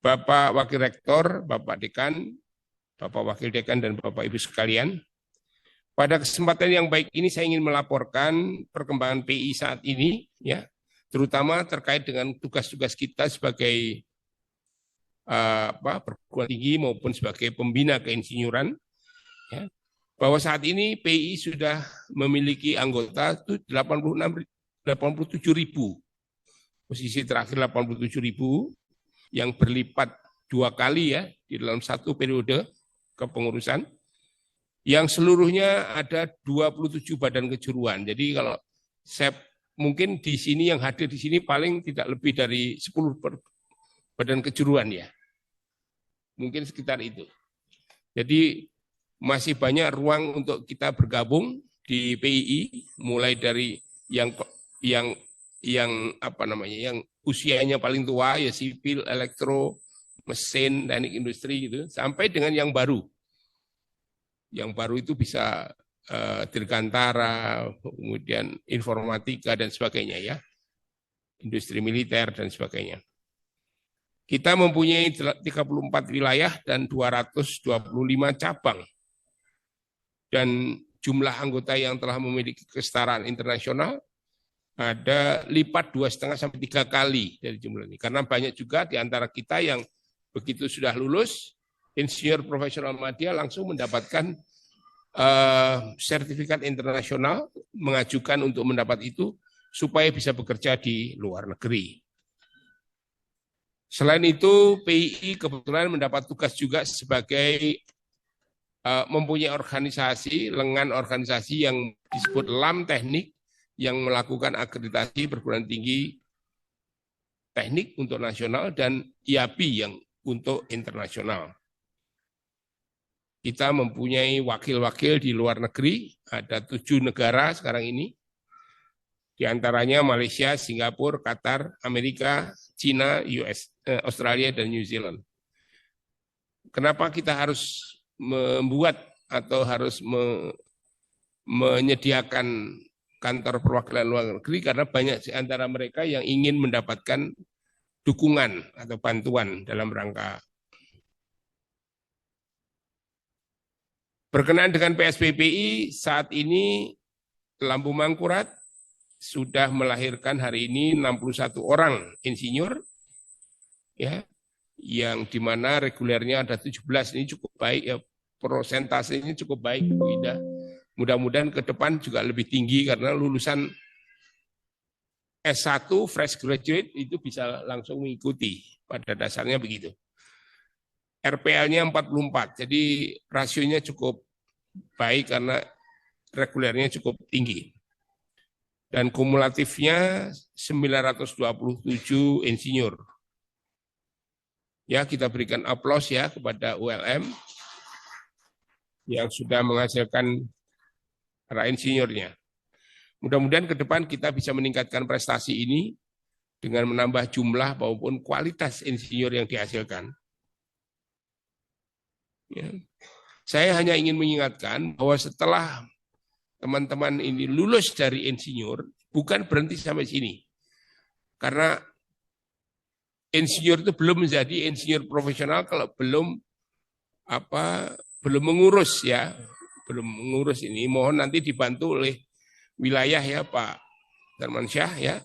Bapak Wakil Rektor, Bapak Dekan, Bapak Wakil Dekan, dan Bapak Ibu sekalian, pada kesempatan yang baik ini saya ingin melaporkan perkembangan PI saat ini, ya, terutama terkait dengan tugas-tugas kita sebagai perguruan tinggi maupun sebagai pembina keinsinyuran, ya, bahwa saat ini PI sudah memiliki anggota 87.000, posisi terakhir 87.000 yang berlipat 2 kali ya di dalam satu periode kepengurusan, yang seluruhnya ada 27 badan kejuruan. Jadi kalau saya mungkin di sini yang hadir di sini paling tidak lebih dari 10 badan kejuruan ya. Mungkin sekitar itu. Jadi masih banyak ruang untuk kita bergabung di PII, mulai dari yang usianya paling tua ya sipil, elektro, mesin, teknik industri gitu, sampai dengan yang baru. Yang baru itu bisa dirgantara, kemudian informatika dan sebagainya ya. Industri militer dan sebagainya. Kita mempunyai 34 wilayah dan 225 cabang. Dan jumlah anggota yang telah memiliki kesetaraan internasional ada lipat 2,5 sampai 3 kali dari jumlah ini. Karena banyak juga di antara kita yang begitu sudah lulus, insinyur profesional media langsung mendapatkan sertifikat internasional, mengajukan untuk mendapat itu supaya bisa bekerja di luar negeri. Selain itu, PII kebetulan mendapat tugas juga sebagai mempunyai organisasi, lengan organisasi yang disebut LAM Teknik, yang melakukan akreditasi perguruan tinggi teknik untuk nasional dan IAPI yang untuk internasional. Kita mempunyai wakil-wakil di luar negeri, ada 7 negara sekarang ini, di antaranya Malaysia, Singapura, Qatar, Amerika, China, Australia, dan New Zealand. Kenapa kita harus membuat atau harus menyediakan kantor perwakilan luar negeri? Karena banyak di antara mereka yang ingin mendapatkan dukungan atau bantuan dalam rangka berkenaan dengan PSPPI. Saat ini Lambung Mangkurat sudah melahirkan hari ini 61 orang insinyur, ya, yang dimana regulernya ada 17. Ini cukup baik ya, prosentasenya cukup baik, Bu Ida. Mudah-mudahan ke depan juga lebih tinggi karena lulusan S1 fresh graduate itu bisa langsung mengikuti, pada dasarnya begitu. RPL-nya 44, jadi rasionya cukup baik karena regulernya cukup tinggi. Dan kumulatifnya 927 insinyur. Ya, kita berikan aplaus ya kepada ULM yang sudah menghasilkan para insinyurnya. Mudah-mudahan ke depan kita bisa meningkatkan prestasi ini dengan menambah jumlah maupun kualitas insinyur yang dihasilkan. Ya. Saya hanya ingin mengingatkan bahwa setelah teman-teman ini lulus dari insinyur, bukan berhenti sampai sini. Karena insinyur itu belum menjadi insinyur profesional kalau belum mengurus ya, belum mengurus ini. Mohon nanti dibantu oleh wilayah ya Pak Darmansyah ya,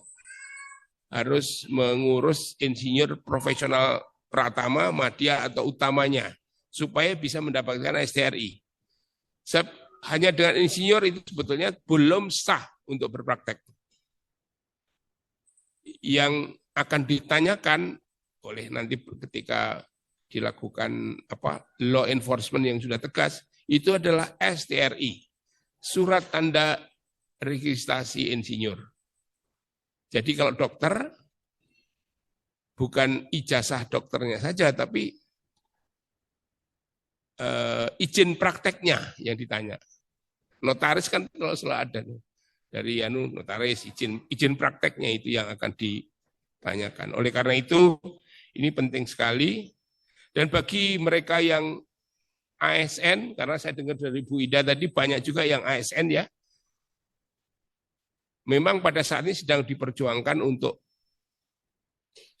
harus mengurus insinyur profesional pratama, madya atau utamanya supaya bisa mendapatkan STRI. Hanya dengan insinyur itu sebetulnya belum sah untuk berpraktek. Yang akan ditanyakan oleh nanti ketika dilakukan law enforcement yang sudah tegas itu adalah STRI, surat tanda registrasi insinyur. Jadi kalau dokter bukan ijazah dokternya saja, tapi izin prakteknya yang ditanya. Notaris kan kalau selalu ada dari notaris izin prakteknya itu yang akan ditanyakan. Oleh karena itu ini penting sekali, dan bagi mereka yang ASN, karena saya dengar dari Bu Ida tadi banyak juga yang ASN ya, memang pada saat ini sedang diperjuangkan untuk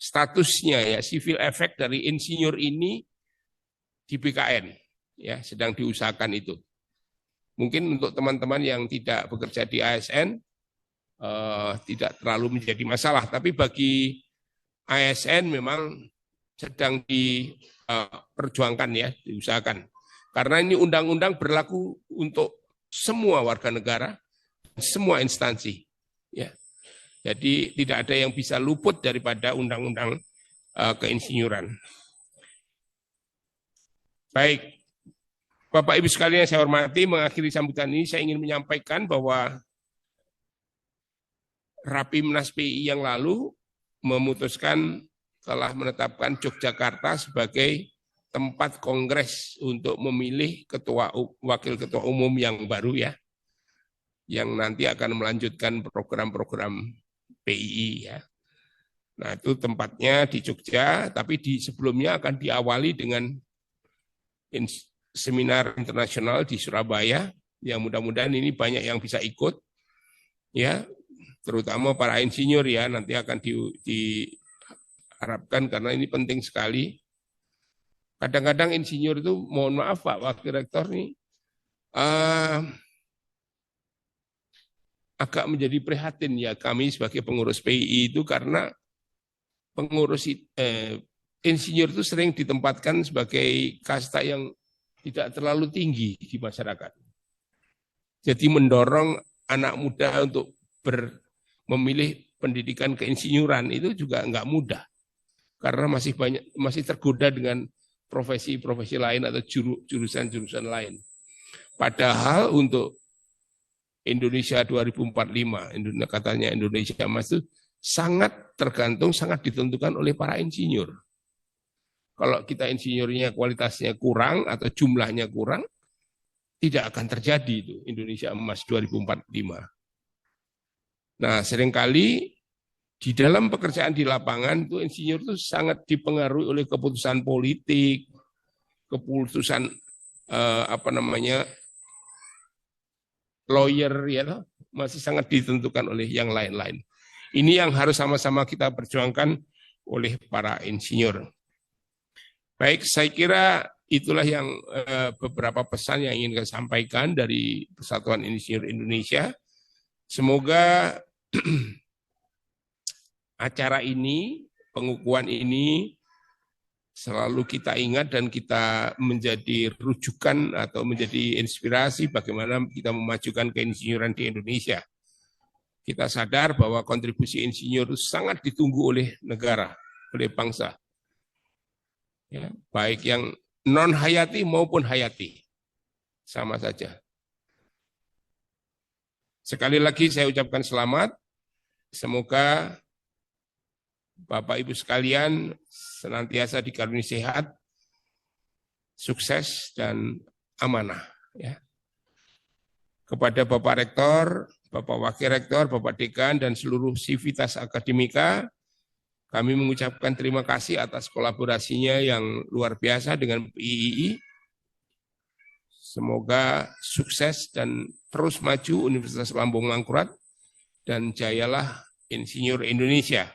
statusnya ya, civil effect dari insinyur ini di BKN ya, sedang diusahakan itu. Mungkin untuk teman-teman yang tidak bekerja di ASN tidak terlalu menjadi masalah, tapi bagi ASN memang sedang diperjuangkan ya, diusahakan. Karena ini undang-undang berlaku untuk semua warga negara, semua instansi. Ya. Jadi tidak ada yang bisa luput daripada undang-undang keinsinyuran. Baik, Bapak Ibu sekalian yang saya hormati, mengakhiri sambutan ini saya ingin menyampaikan bahwa Rapimnas PII yang lalu memutuskan telah menetapkan Yogyakarta sebagai tempat kongres untuk memilih wakil ketua umum yang baru ya, yang nanti akan melanjutkan program-program PII ya. Nah itu tempatnya di Jogja, tapi sebelumnya akan diawali dengan seminar internasional di Surabaya, yang mudah-mudahan ini banyak yang bisa ikut ya, terutama para insinyur ya, nanti akan diharapkan karena ini penting sekali. Kadang-kadang insinyur itu, mohon maaf Pak Wakil Rektor nih, agak menjadi prihatin ya kami sebagai pengurus PII itu, karena pengurus insinyur itu sering ditempatkan sebagai kasta yang tidak terlalu tinggi di masyarakat. Jadi mendorong anak muda untuk memilih pendidikan keinsinyuran itu juga nggak mudah, karena masih tergoda dengan profesi-profesi lain atau jurusan-jurusan lain. Padahal untuk Indonesia 2045, katanya Indonesia Emas itu sangat tergantung, sangat ditentukan oleh para insinyur. Kalau kita insinyurnya kualitasnya kurang atau jumlahnya kurang, tidak akan terjadi itu Indonesia Emas 2045. Nah, seringkali di dalam pekerjaan di lapangan itu insinyur itu sangat dipengaruhi oleh keputusan politik, keputusan lawyer ya, masih sangat ditentukan oleh yang lain-lain. Ini yang harus sama-sama kita perjuangkan oleh para insinyur. Baik, saya kira itulah yang beberapa pesan yang ingin saya sampaikan dari Persatuan Insinyur Indonesia. Semoga acara ini, pengukuhan ini selalu kita ingat dan kita menjadi rujukan atau menjadi inspirasi bagaimana kita memajukan keinsinyuran di Indonesia. Kita sadar bahwa kontribusi insinyur sangat ditunggu oleh negara, oleh bangsa. Ya, baik yang non hayati maupun hayati, sama saja. Sekali lagi saya ucapkan selamat. Semoga Bapak Ibu sekalian senantiasa dikaruniai sehat, sukses dan amanah. Ya. Kepada Bapak Rektor, Bapak Wakil Rektor, Bapak Dekan dan seluruh sivitas akademika, kami mengucapkan terima kasih atas kolaborasinya yang luar biasa dengan PII. Semoga sukses dan terus maju Universitas Lambung Mangkurat dan jayalah Insinyur Indonesia.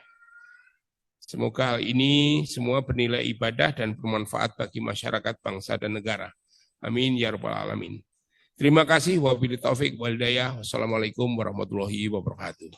Semoga hal ini semua bernilai ibadah dan bermanfaat bagi masyarakat, bangsa, dan negara. Amin ya rabbal alamin. Terima kasih. Wabillahi taufik wal hidayah. Wassalamualaikum warahmatullahi wabarakatuh.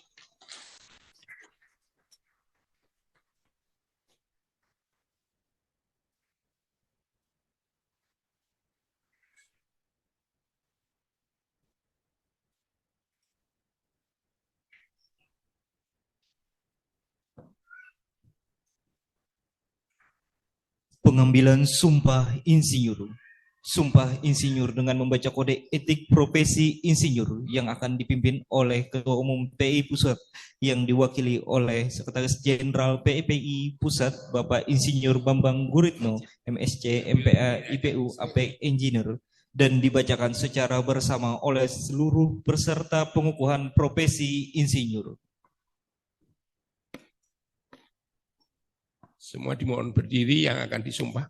Pengambilan sumpah insinyur. Sumpah insinyur dengan membaca kode etik profesi insinyur yang akan dipimpin oleh Ketua Umum PI Pusat yang diwakili oleh Sekretaris Jenderal PIPI Pusat Bapak Insinyur Bambang Guritno, MSc, MPA, IPU, APEK, Engineer, dan dibacakan secara bersama oleh seluruh peserta pengukuhan profesi insinyur. Semua dimohon berdiri yang akan disumpah.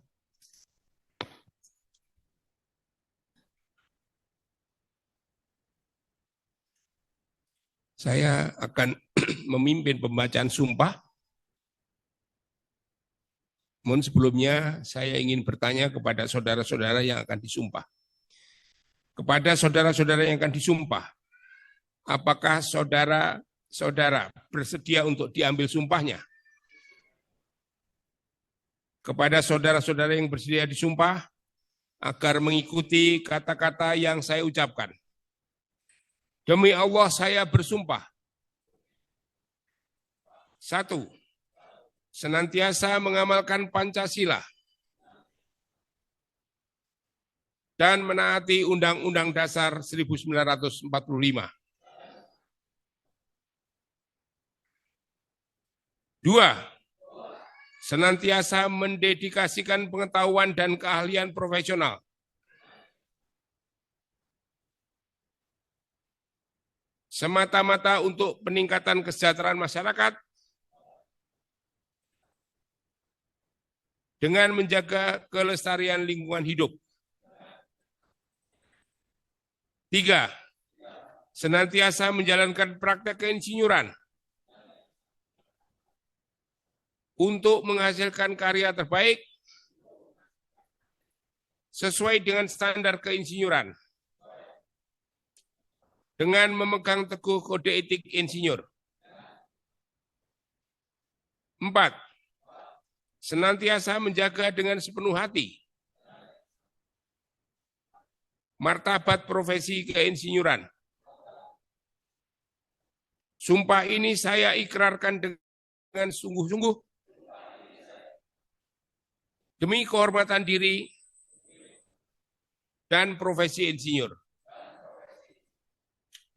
Saya akan memimpin pembacaan sumpah. Namun sebelumnya saya ingin bertanya kepada saudara-saudara yang akan disumpah. Kepada saudara-saudara yang akan disumpah, apakah saudara-saudara bersedia untuk diambil sumpahnya? Kepada saudara-saudara yang bersedia disumpah, agar mengikuti kata-kata yang saya ucapkan. Demi Allah saya bersumpah. 1. Senantiasa mengamalkan Pancasila dan menaati Undang-Undang Dasar 1945. 2. Senantiasa mendedikasikan pengetahuan dan keahlian profesional semata-mata untuk peningkatan kesejahteraan masyarakat dengan menjaga kelestarian lingkungan hidup. 3. Senantiasa menjalankan praktek keinsinyuran untuk menghasilkan karya terbaik sesuai dengan standar keinsinyuran dengan memegang teguh kode etik insinyur. 4. Senantiasa menjaga dengan sepenuh hati martabat profesi keinsinyuran. Sumpah ini saya ikrarkan dengan sungguh-sungguh demi kehormatan diri dan profesi insinyur.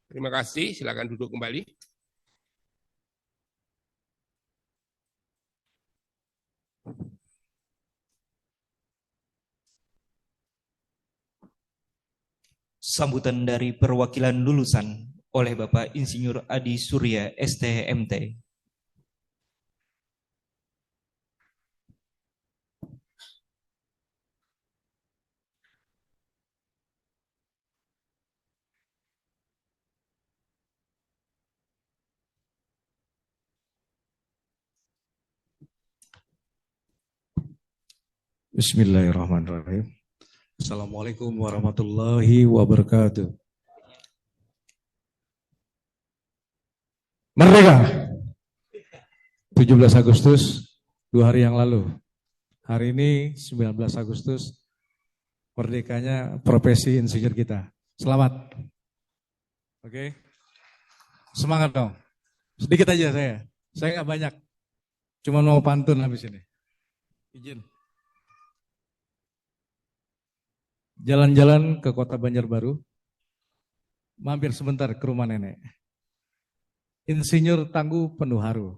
Terima kasih, silakan duduk kembali. Sambutan dari perwakilan lulusan oleh Bapak Insinyur Adi Surya, STMT. Bismillahirrahmanirrahim. Assalamualaikum warahmatullahi wabarakatuh. Merdeka! 17 Agustus, 2 hari yang lalu. Hari ini 19 Agustus, merdekanya profesi insinyur kita. Selamat. Oke. Semangat dong. Sedikit aja saya. Saya nggak banyak. Cuma mau pantun habis ini. Izin. Jalan-jalan ke kota Banjarbaru, mampir sebentar ke rumah nenek. Insinyur tangguh penuh haru,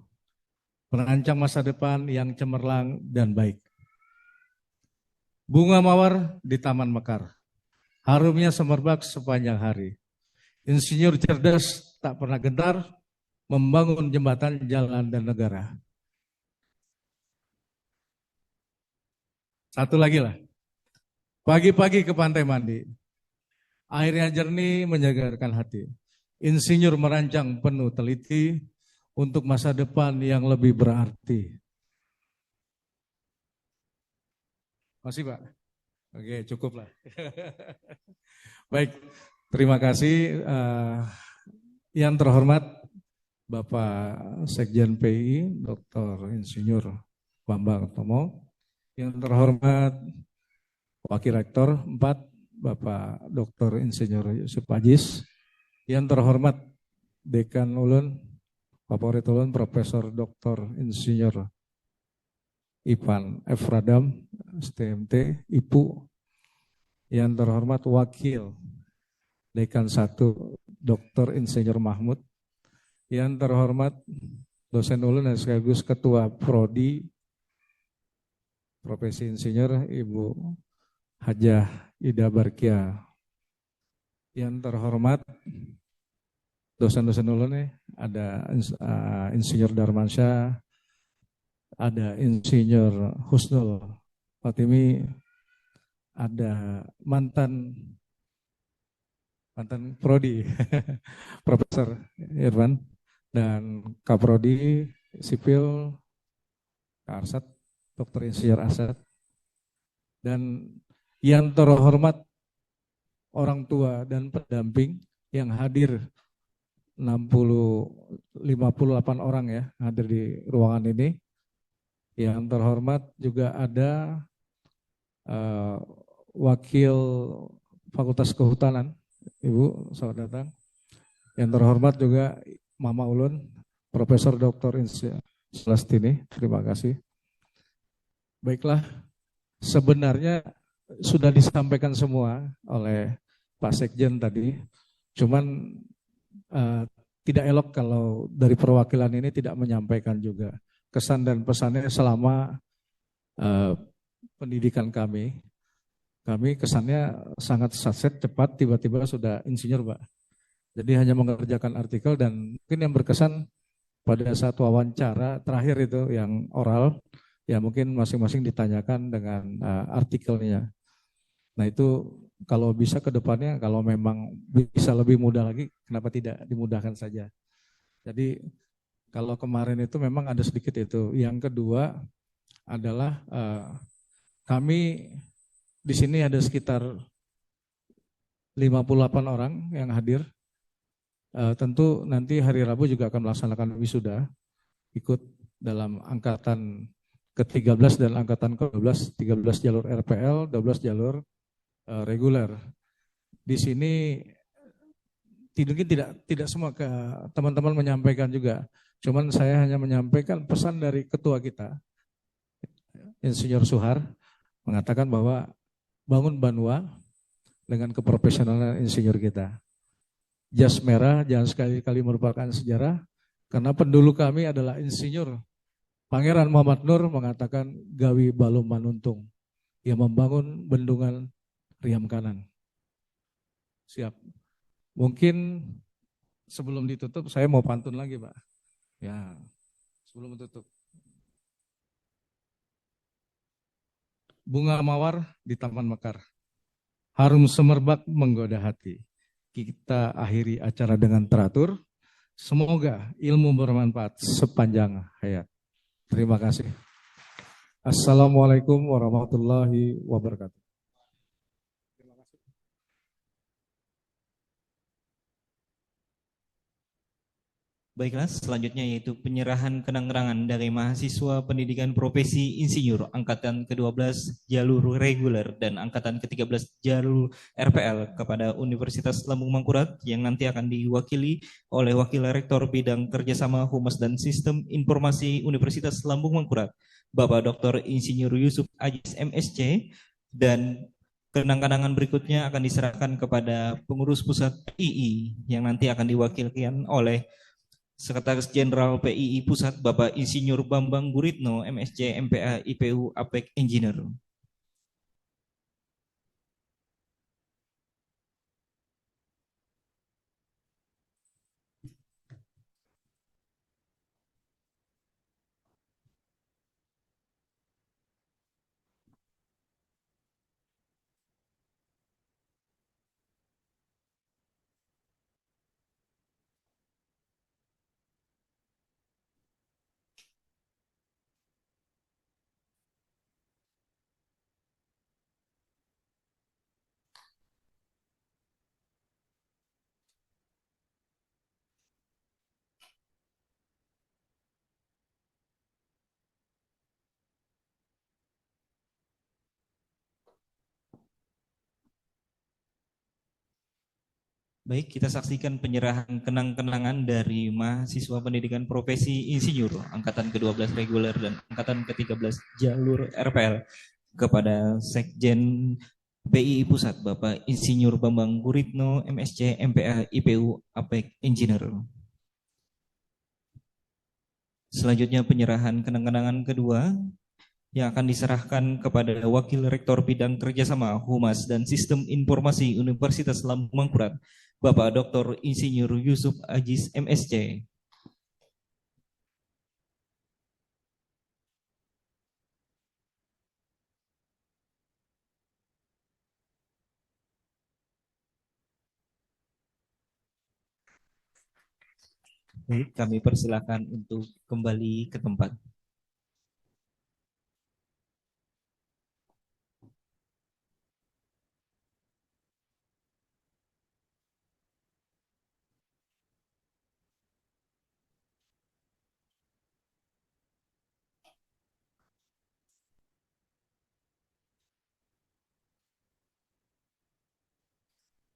merancang masa depan yang cemerlang dan baik. Bunga mawar di taman mekar, harumnya semerbak sepanjang hari. Insinyur cerdas tak pernah gentar, membangun jembatan, jalan, dan negara. Satu lagi lah. Pagi-pagi ke pantai mandi, Airnya jernih menyegarkan hati. Insinyur merancang penuh teliti untuk masa depan yang lebih berarti. Masih Pak? Oke, cukup lah. Baik, terima kasih. Yang terhormat Bapak Sekjen PI, Dr. Insinyur Bambang Tomo. Yang terhormat Wakil Rektor 4, Bapak Dr. Insinyur Yusuf Ajis. Yang terhormat Dekan Ulun, Favorit Ulun, Profesor Dr. Insinyur Ivan F. Radam, STMT, IPU. Yang terhormat Wakil Dekan 1, Dr. Insinyur Mahmud. Yang terhormat dosen ulun dan sekaligus Ketua Prodi Profesi Insinyur Ibu Hajah Ida Barkia. Yang terhormat dosen-dosen ulun ada Insinyur Darmansyah, ada Insinyur Husnul Fatimi, ada mantan Prodi Profesor Irwan, dan Kaprodi Sipil Kak Arsat, Dr. Insinyur Arsat, dan yang terhormat orang tua dan pendamping yang hadir 58 orang ya hadir di ruangan ini. Yang terhormat juga ada Wakil Fakultas Kehutanan, Ibu, selamat datang. Yang terhormat juga Mama Ulun, Profesor Dr. Celestini, terima kasih. Baiklah, sebenarnya sudah disampaikan semua oleh Pak Sekjen tadi, cuman tidak elok kalau dari perwakilan ini tidak menyampaikan juga kesan dan pesannya selama pendidikan kami. Kami kesannya sangat saset, cepat, tiba-tiba sudah insinyur, Pak. Jadi hanya mengerjakan artikel, dan mungkin yang berkesan pada saat wawancara terakhir itu yang oral, ya mungkin masing-masing ditanyakan dengan artikelnya. Nah itu kalau bisa ke depannya, kalau memang bisa lebih mudah lagi, kenapa tidak dimudahkan saja. Jadi kalau kemarin itu memang ada sedikit itu. Yang kedua adalah kami di sini ada sekitar 58 orang yang hadir. Tentu nanti hari Rabu juga akan melaksanakan wisuda, ikut dalam angkatan ke-13 dan angkatan ke-12, 13 jalur RPL, 12 jalur reguler. Di sini mungkin tidak semua ke teman-teman menyampaikan juga, cuman saya hanya menyampaikan pesan dari ketua kita, Insinyur Suhar, mengatakan bahwa bangun Banua dengan keprofesionalan insinyur kita. Jas merah jangan sekali-kali merupakan sejarah, karena pendulu kami adalah Insinyur Pangeran Muhammad Nur mengatakan gawi balum manuntung, yang membangun bendungan Riam Kanan. Siap. Mungkin sebelum ditutup saya mau pantun lagi, Pak. Ya, sebelum tutup. Bunga mawar di Taman Mekar, harum semerbak menggoda hati. Kita akhiri acara dengan teratur. Semoga ilmu bermanfaat sepanjang hayat. Terima kasih. Assalamualaikum warahmatullahi wabarakatuh. Baiklah, selanjutnya yaitu penyerahan kenang-kenangan dari mahasiswa pendidikan profesi insinyur angkatan ke-12 jalur reguler dan angkatan ke-13 jalur RPL kepada Universitas Lambung Mangkurat yang nanti akan diwakili oleh Wakil Rektor Bidang Kerjasama Humas dan Sistem Informasi Universitas Lambung Mangkurat, Bapak Dr. Insinyur Yusuf Ajis MSc, dan kenang-kenangan berikutnya akan diserahkan kepada pengurus pusat PII yang nanti akan diwakilkan oleh Sekretaris Jenderal PII Pusat Bapak Insinyur Bambang Guritno, MSc, MPA, IPU, APEK, Engineer. Baik, kita saksikan penyerahan kenang-kenangan dari mahasiswa pendidikan profesi insinyur angkatan ke-12 reguler dan angkatan ke-13 jalur RPL kepada Sekjen PII Pusat Bapak Insinyur Bambang Guritno MSc MPA IPU APEK Engineer. Selanjutnya penyerahan kenang-kenangan kedua yang akan diserahkan kepada Wakil Rektor Bidang Kerjasama, Humas, dan Sistem Informasi Universitas Lambung Mangkurat, Bapak Dr. Insinyur Yusuf Aziz MSc. Baik, kami persilakan untuk kembali ke tempat.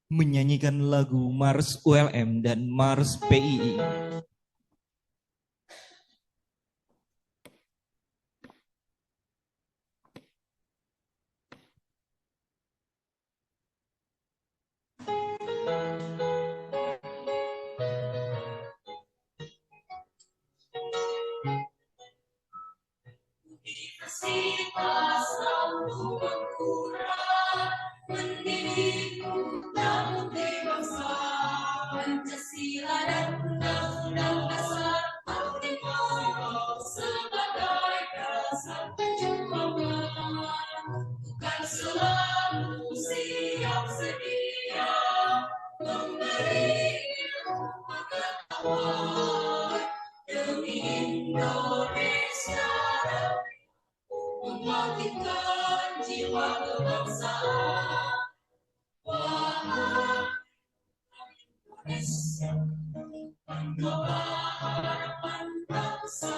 Menyanyikan lagu Mars ULM dan Mars PII. Universitas Lambung Mangkurat mendidik putra putri bangsa, Pancasila dan Undang-Undang Dasar 45 sebagai dasar perjuangan, bukan selalu siap sedia memberi ilmu pengetahuan demi Indonesia, membangkitkan jiwa kebangsaan. Wahai Indonesia, penggawa harapan bangsa.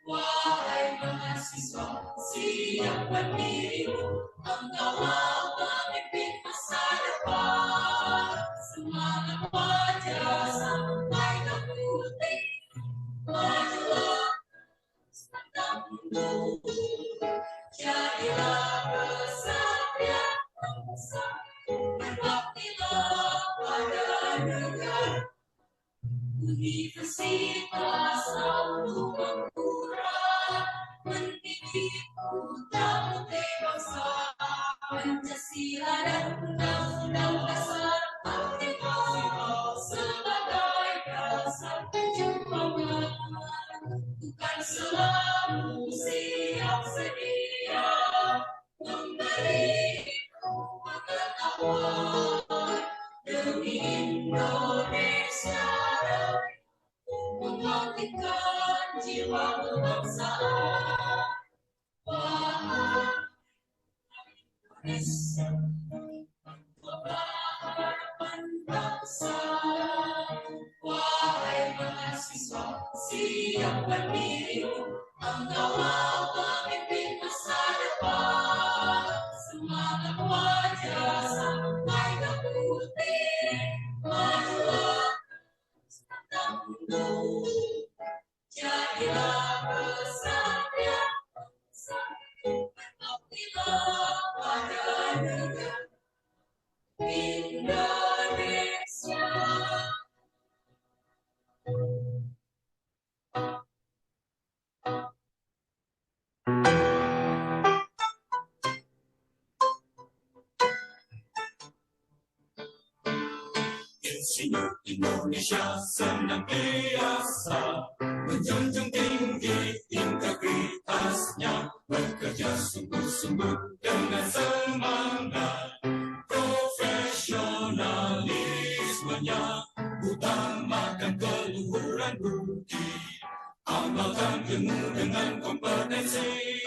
Wahai mahasiswa, siapkan dirimu, engkaulah pemimpin masa depan. Semangat wajah sampai ke putih, majulah pantang mundur, jadilah kesatria bangsa, berbaktilah pada negara. Universitas Lambung Mangkurat mendidik putra putri bangsa, Pancasila dan Undang-Undang Dasar 45 sebagai dasar perjuangan, bukan selalu siap sedia memberi pengetahuan demi Indonesia, membangkitkan jiwa kebangsaan. Wahai Indonesia, penggawa harapan bangsa. Wahai mahasiswa, siapkan dirimu, engkaulah pemimpin masa depan. Semangat wajah sampai ke putih, majulah pantang mundur, jadilah kesatria bangsa, berbaktilah pada negara Indonesia. Insinyur Indonesia senantiasa menjunjung tinggi integritasnya, bekerja sungguh-sungguh dengan semangat profesionalismenya, utamakan keluhuran budi, amalkan ilmu dengan kompetensi,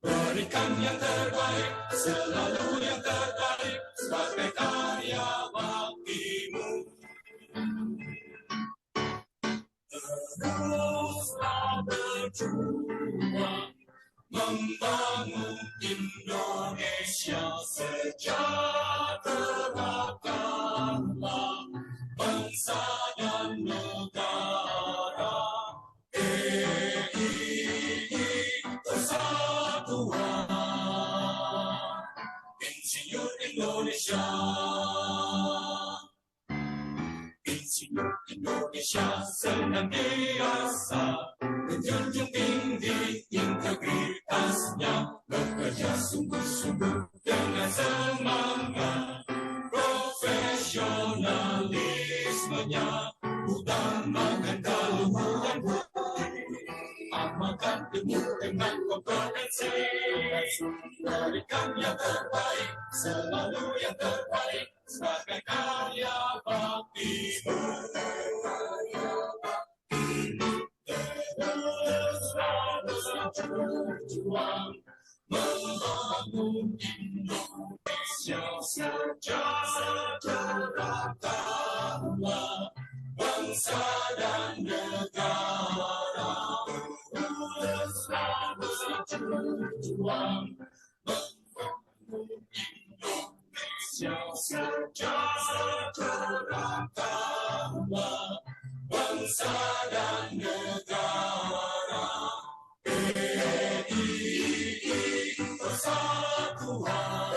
berikan yang terbaik, selalu yang terbaik sebagai karya baktimu. Teruslah berjuang membangun Indonesia sejahtera. bangsa dan negara. Persatuan Insinyur Indonesia. Insinyur Indonesia senantiasa menjunjung tinggi integritasnya, bekerja sungguh-sungguh dengan semangat, profesionalismenya, utamakan keluhuran budi, amalkan ilmu dengan kompetensi, berikan yang terbaik, selalu yang terbaik, sebagai karya bakti terus berjuang membangun Indonesia sejahtera, bangsa dan negara. Terus berjuang membangun Indonesia sejahtera, bangsa dan negara. Persatuan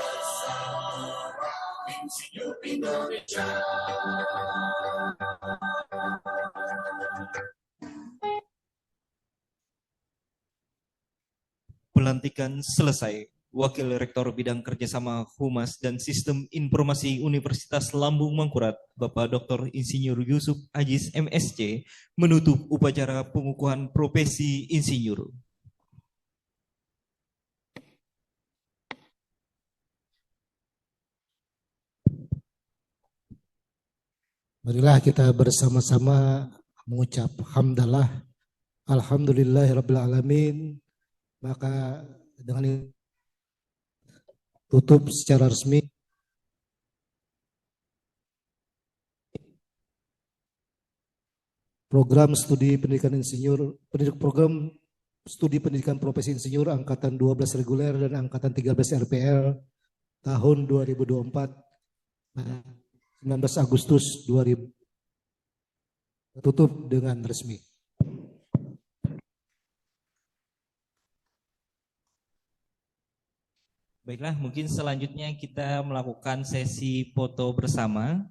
Insinyur Indonesia. Pelantikan selesai. Wakil Rektor Bidang Kerjasama Humas dan Sistem Informasi Universitas Lambung Mangkurat, Bapak Dr. Insinyur Yusuf Aziz MSc, menutup upacara pengukuhan profesi insinyur. Marilah kita bersama-sama mengucap hamdalah, alhamdulillahirabbil alamin. Maka dengan ini tutup secara resmi program studi pendidikan insinyur, program studi pendidikan profesi insinyur angkatan 12 reguler dan angkatan 13 RPL tahun 2024 19 Agustus 2000 tutup dengan resmi. Baiklah, mungkin selanjutnya kita melakukan sesi foto bersama.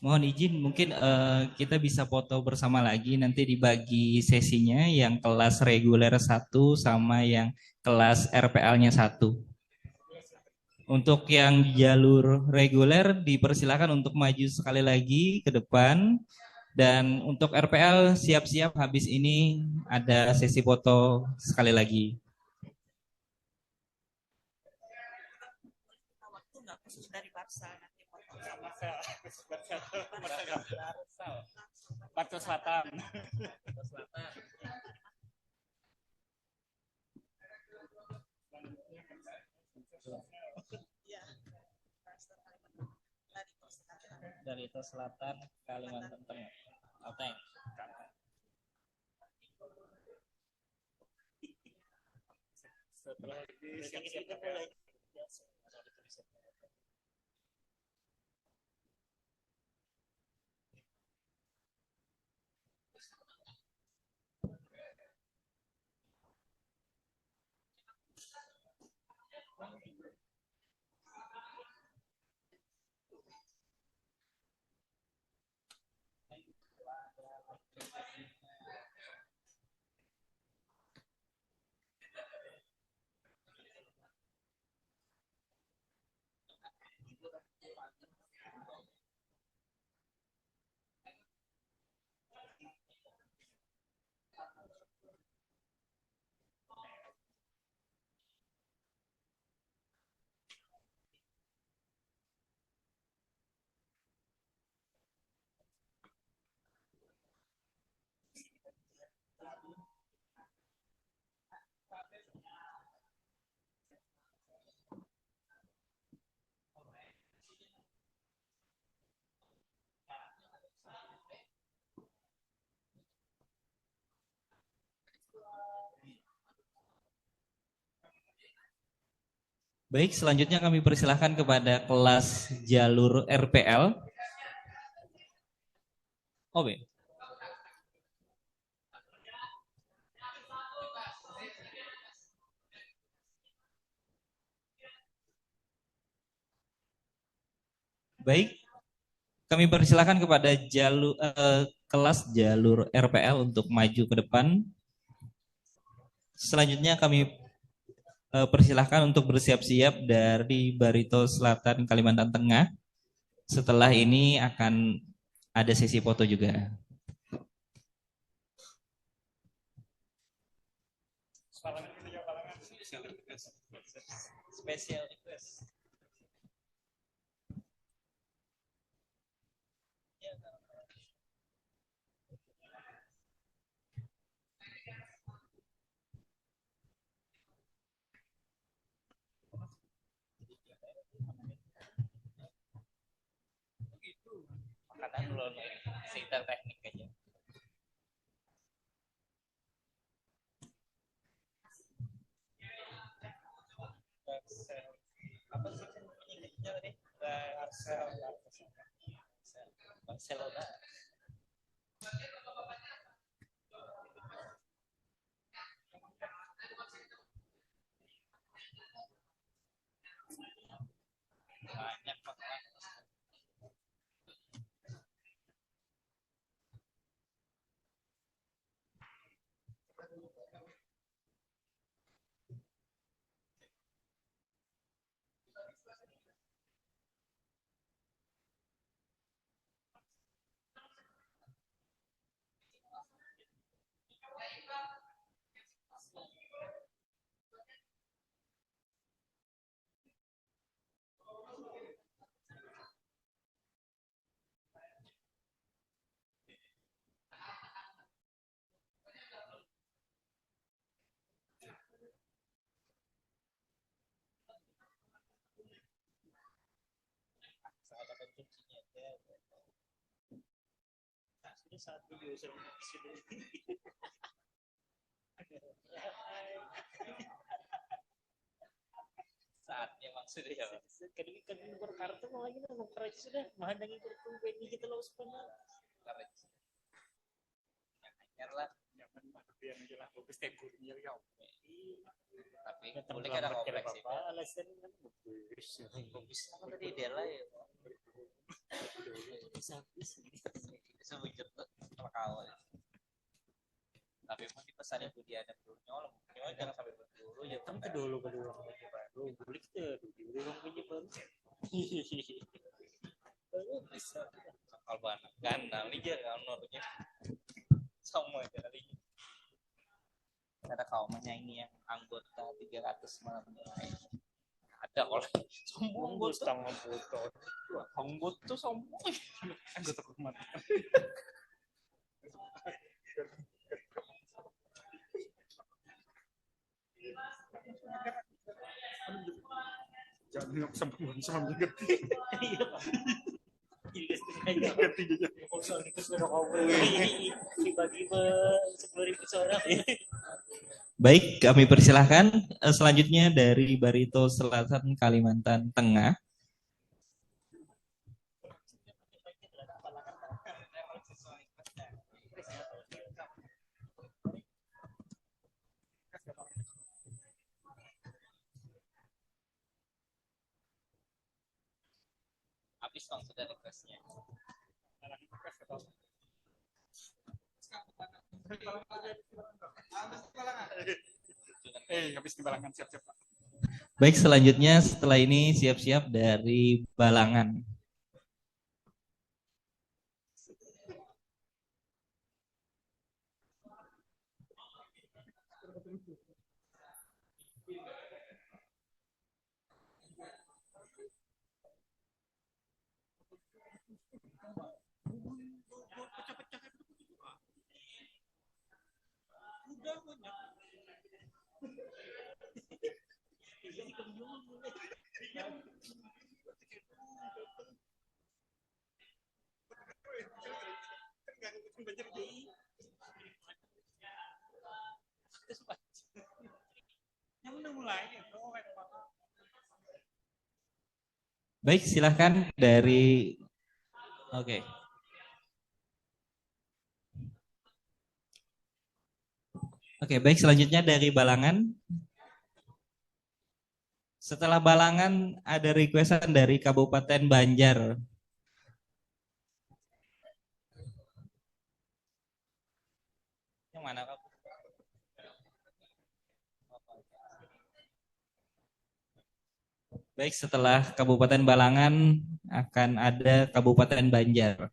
Mohon izin, mungkin kita bisa foto bersama lagi, nanti dibagi sesinya yang kelas reguler 1 sama yang kelas RPL-nya 1. Untuk yang jalur reguler dipersilakan untuk maju sekali lagi ke depan, dan untuk RPL siap-siap habis ini ada sesi foto sekali lagi. Barca Selatan. Dari itu Selatan, Kalimantan Tengah. Oke. Setelah disiap-siap mulai. Baik, selanjutnya kami persilahkan kepada kelas jalur RPL. Oh, baik. Baik, kami persilahkan kepada kelas jalur RPL untuk maju ke depan. Selanjutnya kami persilahkan untuk bersiap-siap dari Barito Selatan Kalimantan Tengah. Setelah ini akan ada sesi foto juga. Special request. Makanan dulu sekitar teknik aja. Apa sih penyanyinya tadi? Barcelona. Banyak makanan. Ada kuncinya aja. Nah, sudah satu diusir sini. Saatnya maksudnya ya. Kan berkartu mau lagi mau kerja sudah mahandangi kartu beni kita lo sebenarnya. Yang lah. Tapi boleh kan ada kompleks sih. Alasan kan bagus. Kan tadi Dela ya. Bisa wujud sama kau. Tapi mau dipesan itu dia ada dulu nyolong jangan sampai berdulu ya kan kedulu baru bulik tuh dulu orang punya baru bisa kalau banget ganda ini aja nomornya sama aja kali ada kaum menyaingi yang anggota 300 malam ada kalau sombong bos tanggung foto anggota sombong anggota kumat Jangan sambung sama ngerti. Baik, kami persilahkan selanjutnya dari Barito Selatan Kalimantan Tengah. Habis bang sudah requestnya. Habis di Balangan siap-siap Pak. Baik, selanjutnya setelah ini siap-siap dari Balangan. Baik, silahkan dari Oke. Oke, baik, selanjutnya dari Balangan. Setelah Balangan ada requestan dari Kabupaten Banjar. Yang mana Kak? Baik, setelah Kabupaten Balangan akan ada Kabupaten Banjar.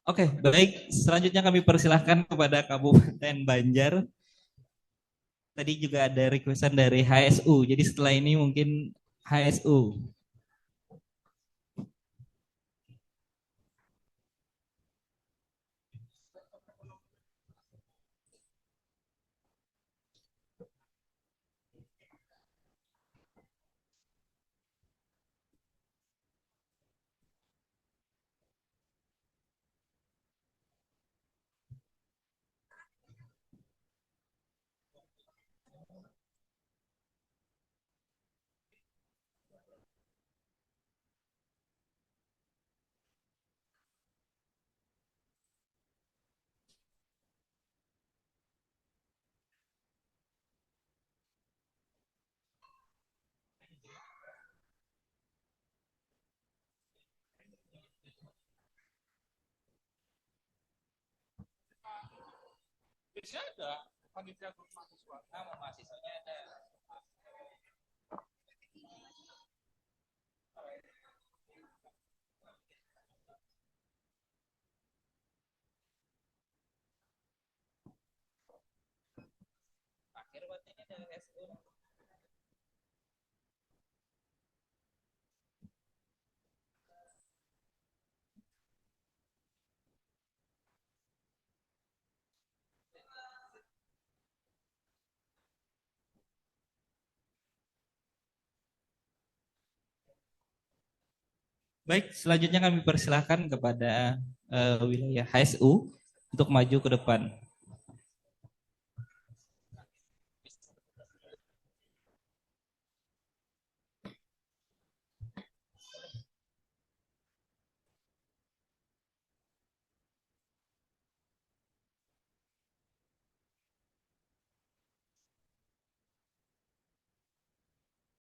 Oke, baik. Selanjutnya kami persilahkan kepada Kabupaten Banjar. Tadi juga ada requestan dari HSU. Jadi setelah ini mungkin HSU. Indonesia ada panitia grup mahasiswa. Nama mahasiswanya ada. Akhir berarti ini dari SU. Baik, selanjutnya kami persilahkan kepada wilayah HSU untuk maju ke depan.